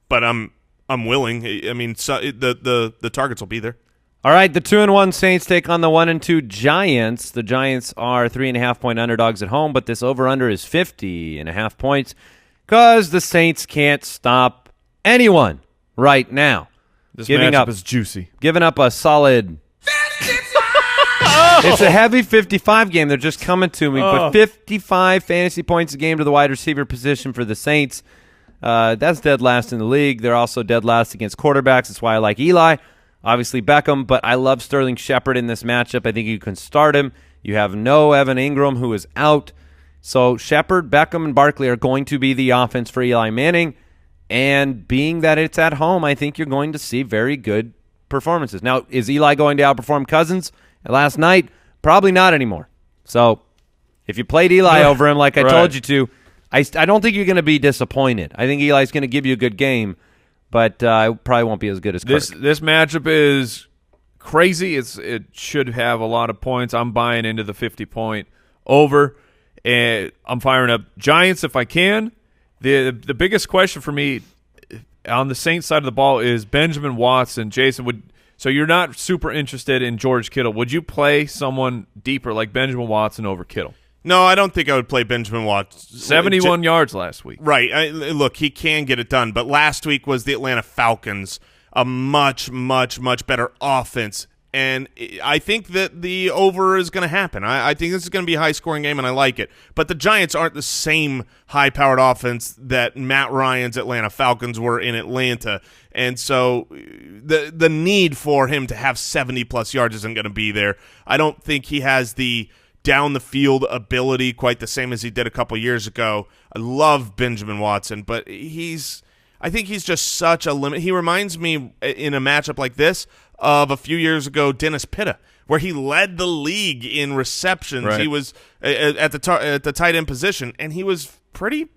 but I'm willing. I mean, so the targets will be there. All right, the 2-1 Saints take on the 1-2 Giants. The Giants are 3.5-point underdogs at home, but this over-under is 50.5 points because the Saints can't stop anyone right now. This matchup is juicy. Giving up a solid. It's a heavy 55 game. They're just coming to me, but 55 fantasy points a game to the wide receiver position for the Saints. That's dead last in the league. They're also dead last against quarterbacks. That's why I like Eli. Obviously Beckham, but I love Sterling Shepard in this matchup. I think you can start him. You have no Evan Ingram, who is out. So Shepard, Beckham, and Barkley are going to be the offense for Eli Manning. And being that it's at home, I think you're going to see very good performances. Now, is Eli going to outperform Cousins last night? Probably not anymore. So if you played Eli over him like I told you to, I don't think you're going to be disappointed. I think Eli's going to give you a good game. But it probably won't be as good as Kirk. This matchup is crazy. It should have a lot of points. I'm buying into the 50-point over, and I'm firing up Giants if I can. The biggest question for me on the Saints side of the ball is Benjamin Watson. Jason, So you're not super interested in George Kittle. Would you play someone deeper like Benjamin Watson over Kittle? No, I don't think I would play Benjamin Watson. 71 yards last week. Right. Look, he can get it done, but last week was the Atlanta Falcons, a much, much, much better offense. And I think that the over is going to happen. I think this is going to be a high-scoring game, and I like it. But the Giants aren't the same high-powered offense that Matt Ryan's Atlanta Falcons were in Atlanta. And so the need for him to have 70-plus yards isn't going to be there. I don't think he has the down-the-field ability quite the same as he did a couple years ago. I love Benjamin Watson, but I think he's just such a limit. He reminds me in a matchup like this of a few years ago, Dennis Pitta, where he led the league in receptions. Right. He was at the tight end position, and he was pretty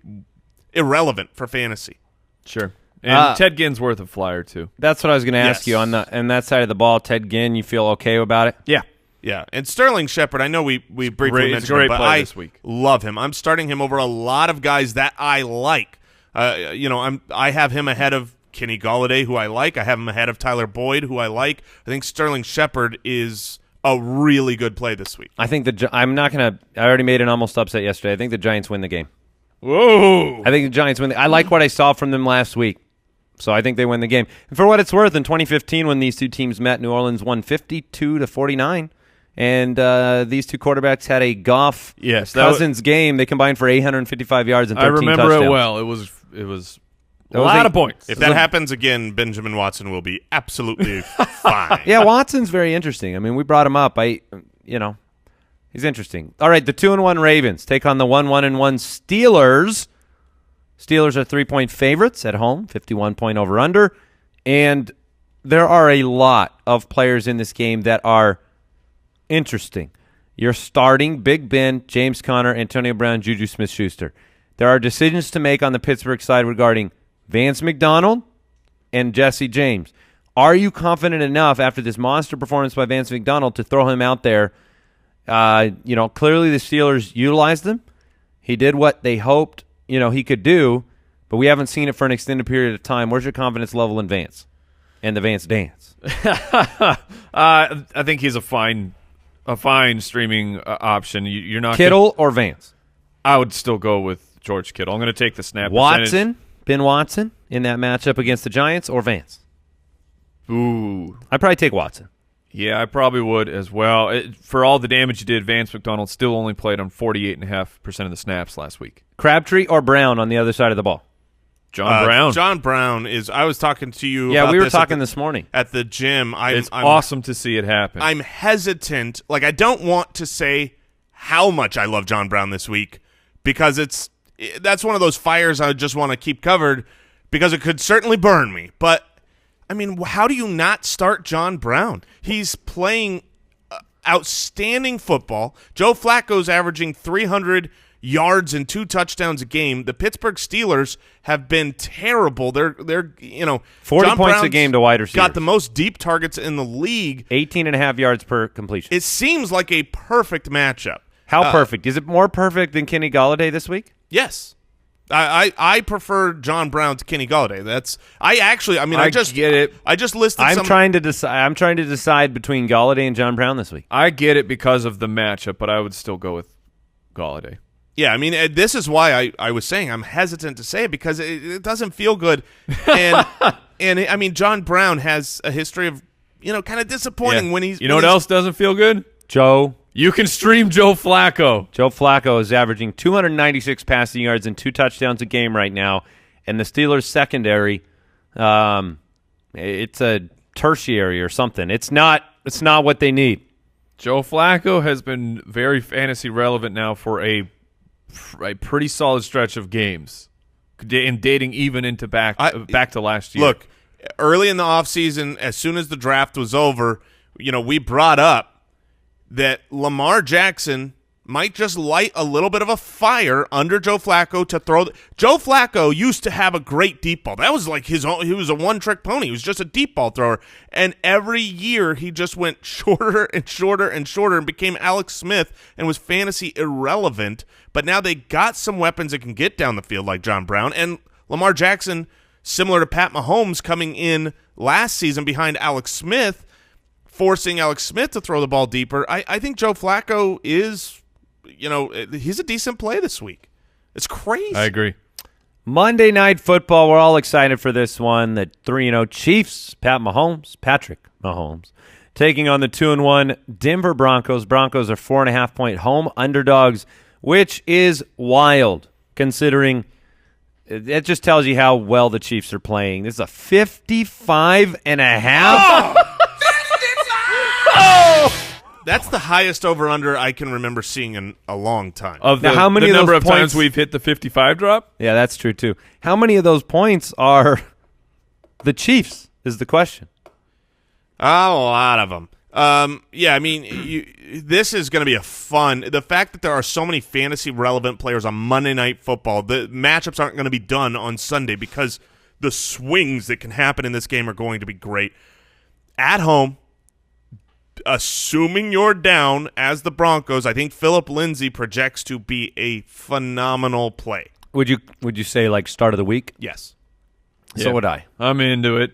irrelevant for fantasy. Sure. And Ted Ginn's worth a flyer, too. That's what I was going to ask you. On that side of the ball, Ted Ginn, you feel okay about it? Yeah. Yeah, and Sterling Shepard, I know we briefly mentioned him, but play this week. Love him. I'm starting him over a lot of guys that I like. I have him ahead of Kenny Golladay, who I like. I have him ahead of Tyler Boyd, who I like. I think Sterling Shepard is a really good play this week. I think I already made an almost upset yesterday. I think the Giants win the game. Whoa! I think the Giants win. I like what I saw from them last week, so I think they win the game. And for what it's worth, in 2015, when these two teams met, New Orleans won 52-49. And these two quarterbacks had a Goff Cousins game. They combined for 855 yards and 13 touchdowns. I remember it well. It was a lot of points. If that happens again, Benjamin Watson will be absolutely fine. Yeah, Watson's very interesting. I mean, we brought him up. He's interesting. All right, the 2-1 Ravens take on the 1-1-1 Steelers. Steelers are 3-point favorites at home, 51-point over-under. And there are a lot of players in this game that are interesting. You're starting Big Ben, James Conner, Antonio Brown, Juju Smith-Schuster. There are decisions to make on the Pittsburgh side regarding Vance McDonald and Jesse James. Are you confident enough after this monster performance by Vance McDonald to throw him out there? Clearly the Steelers utilized him. He did what they hoped, he could do, but we haven't seen it for an extended period of time. Where's your confidence level in Vance and the Vance dance? I think he's a fine streaming option. You're not Kittle or Vance? I would still go with George Kittle. I'm going to take the snap percentage. Ben Watson in that matchup against the Giants or Vance? Ooh. I'd probably take Watson. Yeah, I probably would as well. For all the damage he did, Vance McDonald still only played on 48.5% of the snaps last week. Crabtree or Brown on the other side of the ball? John Brown. John Brown is – I was talking to you about this. Yeah, we were talking this morning. At the gym. It's awesome to see it happen. I'm hesitant. Like, I don't want to say how much I love John Brown this week because that's one of those fires I just want to keep covered because it could certainly burn me. But, I mean, how do you not start John Brown? He's playing outstanding football. Joe Flacco's averaging 300 yards and 2 touchdowns a game. The Pittsburgh Steelers have been terrible. They're 40 John points Brown's a game to wide receivers. Got the most deep targets in the league. 18.5 yards per completion. It seems like a perfect matchup. How perfect? Is it more perfect than Kenny Golladay this week? Yes. I prefer John Brown to Kenny Golladay. I just get it. I just listed. I'm trying to decide between Golladay and John Brown this week. I get it because of the matchup, but I would still go with Golladay. Yeah, I mean, this is why I was saying I'm hesitant to say it because it doesn't feel good, and I mean, John Brown has a history of kind of disappointing when he's. You know what else doesn't feel good? You can stream Joe Flacco. Joe Flacco is averaging 296 passing yards and 2 touchdowns a game right now, and the Steelers' secondary, it's a tertiary or something. It's not what they need. Joe Flacco has been very fantasy relevant now for a pretty solid stretch of games, and dating even into back to last year. Look, early in the offseason, as soon as the draft was over, we brought up that Lamar Jackson might just light a little bit of a fire under Joe Flacco to throw. Joe Flacco used to have a great deep ball. That was like his own. He was a one-trick pony. He was just a deep ball thrower. And every year he just went shorter and shorter and shorter and became Alex Smith and was fantasy irrelevant. But now they got some weapons that can get down the field like John Brown. And Lamar Jackson, similar to Pat Mahomes coming in last season behind Alex Smith, forcing Alex Smith to throw the ball deeper. I think Joe Flacco is, he's a decent play this week. It's crazy. I agree. Monday Night Football, we're all excited for this one. The 3-0 Chiefs, Patrick Mahomes, taking on the 2-1 Denver Broncos. Broncos are 4.5-point home underdogs, which is wild considering it just tells you how well the Chiefs are playing. This is a 55.5. That's the highest over-under I can remember seeing in a long time. Now, how many the of number those of times points we've hit the 55 drop? Yeah, that's true too. How many of those points are the Chiefs is the question. A lot of them. This is going to be a fun. The fact that there are so many fantasy-relevant players on Monday Night Football, the matchups aren't going to be done on Sunday because the swings that can happen in this game are going to be great. At home, assuming you're down as the Broncos, I think Phillip Lindsay projects to be a phenomenal play. Would you say like start of the week? Yes. So would I. I'm into it.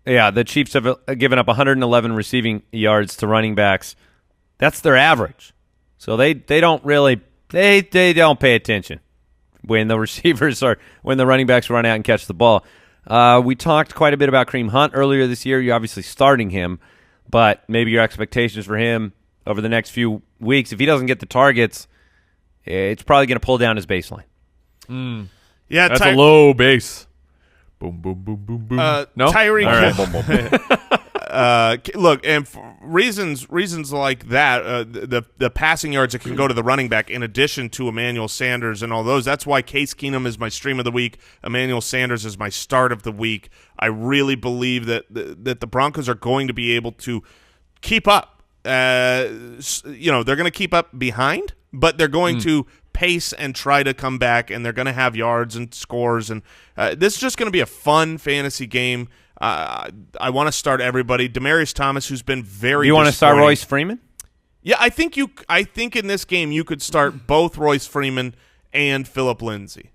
Yeah, the Chiefs have given up 111 receiving yards to running backs. That's their average. So they don't really they don't pay attention when the when the running backs run out and catch the ball. We talked quite a bit about Kareem Hunt earlier this year. You're obviously starting him, but maybe your expectations for him over the next few weeks, if he doesn't get the targets, it's probably going to pull down his baseline. Yeah, that's a low base. Boom, boom, boom, boom, boom. No? Tyreek. All right. Boom, boom, boom. Look, and for reasons like that, the passing yards that can go to the running back in addition to Emmanuel Sanders and all those, that's why Case Keenum is my stream of the week. Emmanuel Sanders is my start of the week. I really believe that the Broncos are going to be able to keep up. They're going to keep up behind, but they're going to pace and try to come back, and they're going to have yards and scores. And this is just going to be a fun fantasy game. I want to start everybody. Demaryius Thomas, who's been very. You want to start Royce Freeman? Yeah, I think in this game you could start both Royce Freeman and Phillip Lindsay.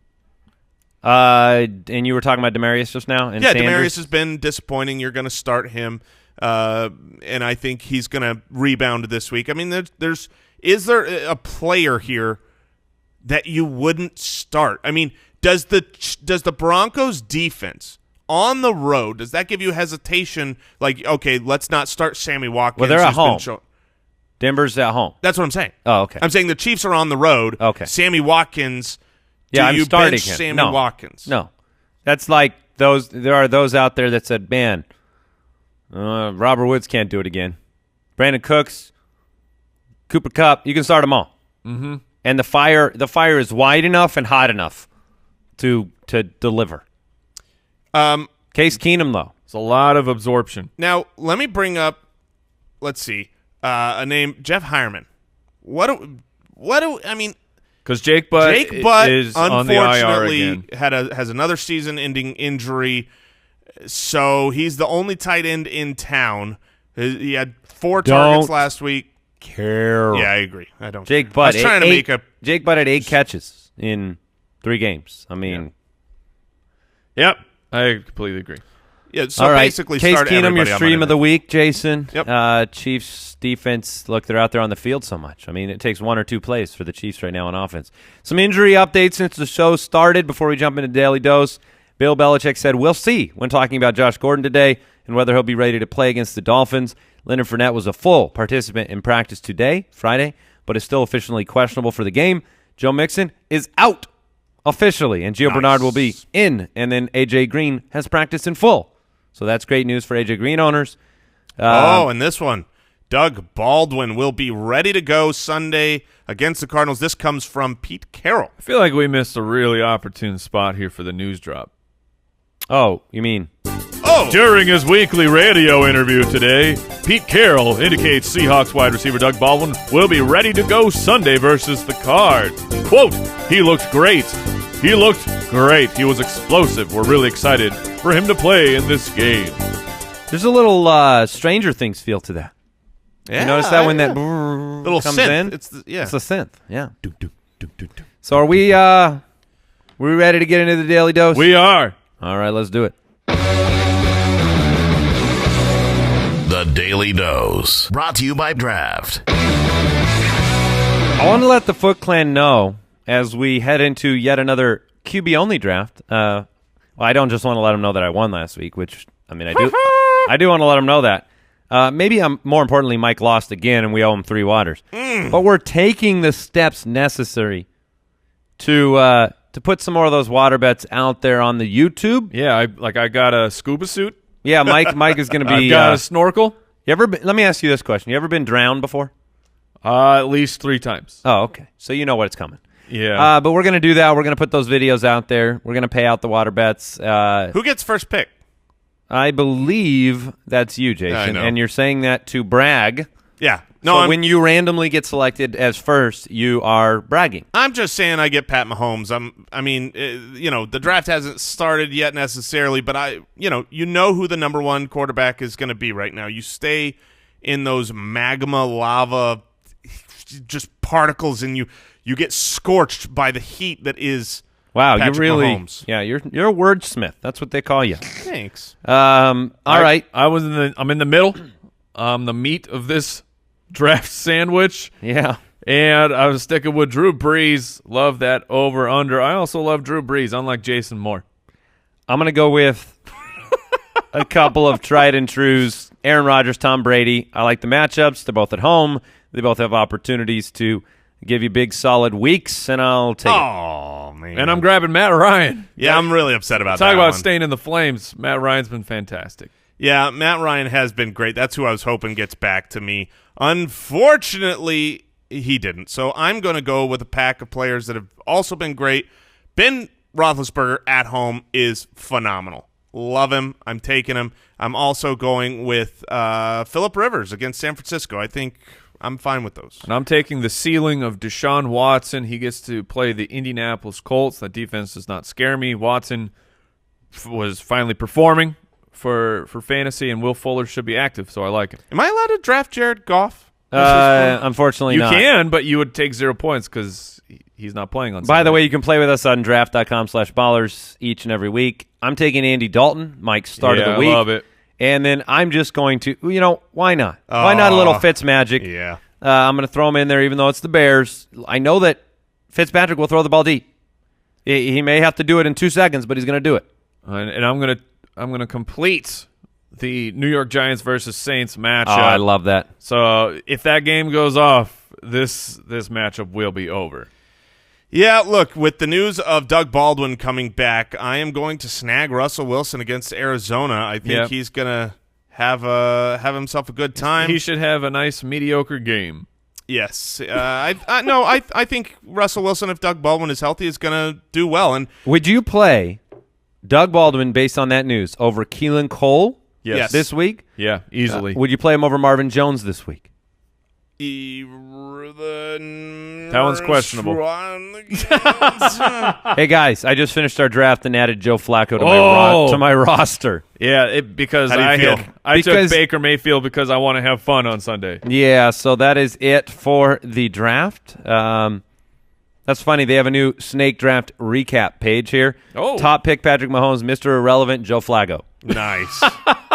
And you were talking about Demaryius just now. And yeah, Sanders? Demaryius has been disappointing. You're going to start him, and I think he's going to rebound this week. I mean, is there a player here that you wouldn't start? I mean, does the Broncos defense on the road, does that give you hesitation? Like, okay, let's not start Sammy Watkins. Well, they're at home. Denver's at home. That's what I'm saying. Oh, okay. I'm saying the Chiefs are on the road. Okay. Sammy Watkins. Yeah, I'm starting bench him. Sammy Watkins? No. That's like those. There are those out there that said, man, Robert Woods can't do it again. Brandon Cooks, Cooper Kupp, you can start them all. Mm-hmm. And the fire is wide enough and hot enough to deliver. Case Keenum, though. It's a lot of absorption. Now, let me bring up, let's see, a name, Jeff Hireman. I mean, because Jake Butt is on the IR again. Has another season-ending injury, so he's the only tight end in town. He had 4 targets last week. Care. Yeah, I agree. I don't. Jake Butt. Jake Butt had 8 catches in 3 games. I mean, yep, I completely agree. Yeah. So all right. basically, Case start Keenum, your stream of the week, Jason. Yep. Chiefs defense. Look, they're out there on the field so much. I mean, it takes 1 or 2 plays for the Chiefs right now on offense. Some injury updates since the show started. Before we jump into Daily Dose, Bill Belichick said, "We'll see" when talking about Josh Gordon today and whether he'll be ready to play against the Dolphins. Leonard Fournette was a full participant in practice today, Friday, but is still officially questionable for the game. Joe Mixon is out officially, and Gio Bernard will be in, and then A.J. Green has practiced in full. So that's great news for A.J. Green owners. And this one, Doug Baldwin will be ready to go Sunday against the Cardinals. This comes from Pete Carroll. I feel like we missed a really opportune spot here for the news drop. Oh, you mean... During his weekly radio interview today, Pete Carroll indicates Seahawks wide receiver Doug Baldwin will be ready to go Sunday versus the Cards. Quote, "He looked great. He looked great. He was explosive. We're really excited for him to play in this game." There's a little Stranger Things feel to that. Yeah, you notice that when that little comes synth in? It's a synth, yeah. So are we ready to get into the Daily Dose? We are. All right, let's do it. The Daily Dose. Brought to you by Draft. I want to let the Foot Clan know as we head into yet another QB-only draft. Well, I don't just want to let them know that I won last week, which, I mean, I do. I do want to let them know that. Maybe more importantly, Mike lost again, and we owe him 3 waters. But we're taking the steps necessary to put some more of those water bets out there on the YouTube. Yeah, I got a scuba suit. Yeah, Mike is going to be. I've got a snorkel. Let me ask you this question: you ever been drowned before? At least 3 times. Oh, okay. So you know what's coming. Yeah. But we're going to do that. We're going to put those videos out there. We're going to pay out the water bets. Who gets first pick? I believe that's you, Jason, and you're saying that to brag. Yeah. No, so when you randomly get selected as first, you are bragging. I'm just saying I get Pat Mahomes. The draft hasn't started yet necessarily, but you know who the number 1 quarterback is going to be right now. You stay in those magma lava just particles, and you get scorched by the heat that is. Wow, Patrick you really, Mahomes. Yeah, you're a wordsmith. That's what they call you. Thanks. All right. I'm in the middle. The meat of this draft sandwich. Yeah. And I was sticking with Drew Brees. Love that over/under. I also love Drew Brees, unlike Jason Moore. I'm going to go with a couple of tried and trues. Aaron Rodgers, Tom Brady. I like the matchups. They're both at home. They both have opportunities to give you big, solid weeks, and I'll take it. Oh, man. And I'm grabbing Matt Ryan. Yeah, I'm really upset about that. Talk about one. staying in the flames. Matt Ryan's been fantastic. Yeah, Matt Ryan has been great. That's who I was hoping gets back to me. Unfortunately, he didn't. So I'm going to go with a pack of players that have also been great. Ben Roethlisberger at home is phenomenal. Love him. I'm taking him. I'm also going with Phillip Rivers against San Francisco. I think I'm fine with those. And I'm taking the ceiling of Deshaun Watson. He gets to play the Indianapolis Colts. That defense does not scare me. Watson was finally performing for fantasy, and Will Fuller should be active, so I like it. Am I allowed to draft Jared Goff? Unfortunately you not. You can, but you would take 0 points because he's not playing on Sunday. By the way, you can play with us on draft.com/ballers each and every week. I'm taking Andy Dalton, Mike's start of the week. I love it. And then I'm just going to, why not? Why not a little Fitz magic? Yeah. I'm going to throw him in there even though it's the Bears. I know that Fitzpatrick will throw the ball deep. He may have to do it in 2 seconds, but he's going to do it. And I'm going to complete the New York Giants versus Saints matchup. Oh, I love that. So if that game goes off, this matchup will be over. Yeah, look, with the news of Doug Baldwin coming back, I am going to snag Russell Wilson against Arizona. I think he's going to have himself a good time. He should have a nice mediocre game. Yes. I think Russell Wilson, if Doug Baldwin is healthy, is going to do well. And would you play Doug Baldwin based on that news over Keelan Cole this week? Yeah, easily. Would you play him over Marvin Jones this week? That one's questionable. Hey, guys, I just finished our draft and added Joe Flacco to my roster. Yeah, because I took Baker Mayfield because I want to have fun on Sunday. Yeah, so that is it for the draft. That's funny. They have a new snake draft recap page here. Oh. Top pick, Patrick Mahomes. Mr. Irrelevant, Joe Flacco. Nice.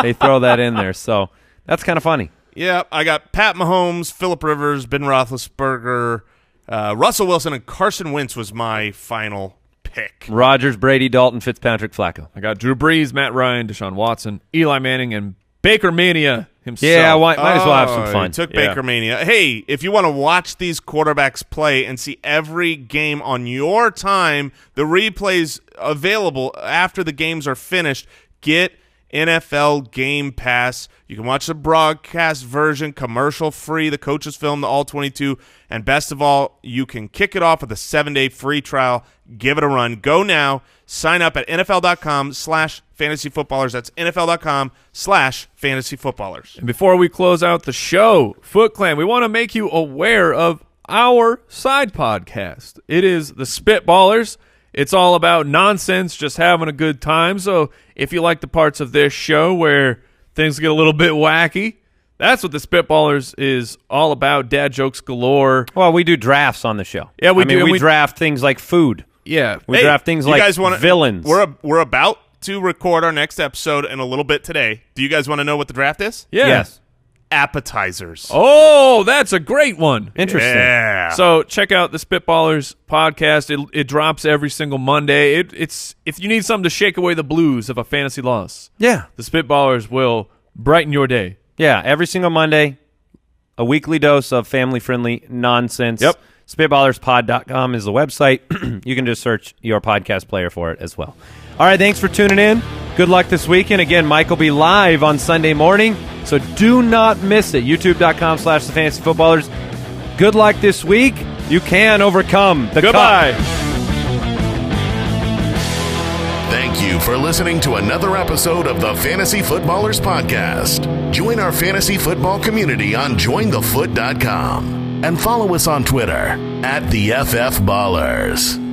They throw that in there, so that's kind of funny. Yeah, I got Pat Mahomes, Phillip Rivers, Ben Roethlisberger, Russell Wilson, and Carson Wentz was my final pick. Rodgers, Brady, Dalton, Fitzpatrick, Flacco. I got Drew Brees, Matt Ryan, Deshaun Watson, Eli Manning, and Baker Mania himself. Yeah, might as well have some fun. Took Baker Mania. Hey, if you want to watch these quarterbacks play and see every game on your time, the replays available after the games are finished, get NFL Game Pass. You can watch the broadcast version, commercial-free, the coaches film, the All-22, and best of all, you can kick it off with a 7-day free trial. Give it a run. Go now. Sign up at NFL.com/fantasyfootballers. That's NFL.com/fantasyfootballers. And before we close out the show, FootClan, we want to make you aware of our side podcast. It is the Spitballers. It's all about nonsense, just having a good time. So if you like the parts of this show where things get a little bit wacky, that's what the Spitballers is all about. Dad jokes galore. Well, we do drafts on the show. Yeah, we do. We draft things like food. Yeah. We draft things like villains. We're about to record our next episode in a little bit today. Do you guys want to know what the draft is? Yeah. Yes. appetizers. Oh, that's a great one. Interesting. Yeah. So check out the Spitballers podcast. It drops every single Monday. It's if you need something to shake away the blues of a fantasy loss, Yeah. the Spitballers will brighten your day. Yeah, every single Monday, a weekly dose of family-friendly nonsense. Yep. Spitballerspod.com is the website. You can just search your podcast player for it as well. All right, thanks for tuning in. Good luck this weekend. Again, Mike will be live on Sunday morning, so do not miss it. YouTube.com/thefantasyfootballers. Good luck this week. You can overcome the Goodbye. Cup. Thank you for listening to another episode of the Fantasy Footballers Podcast. Join our fantasy football community on jointhefoot.com and follow us on Twitter @TheFFBallers.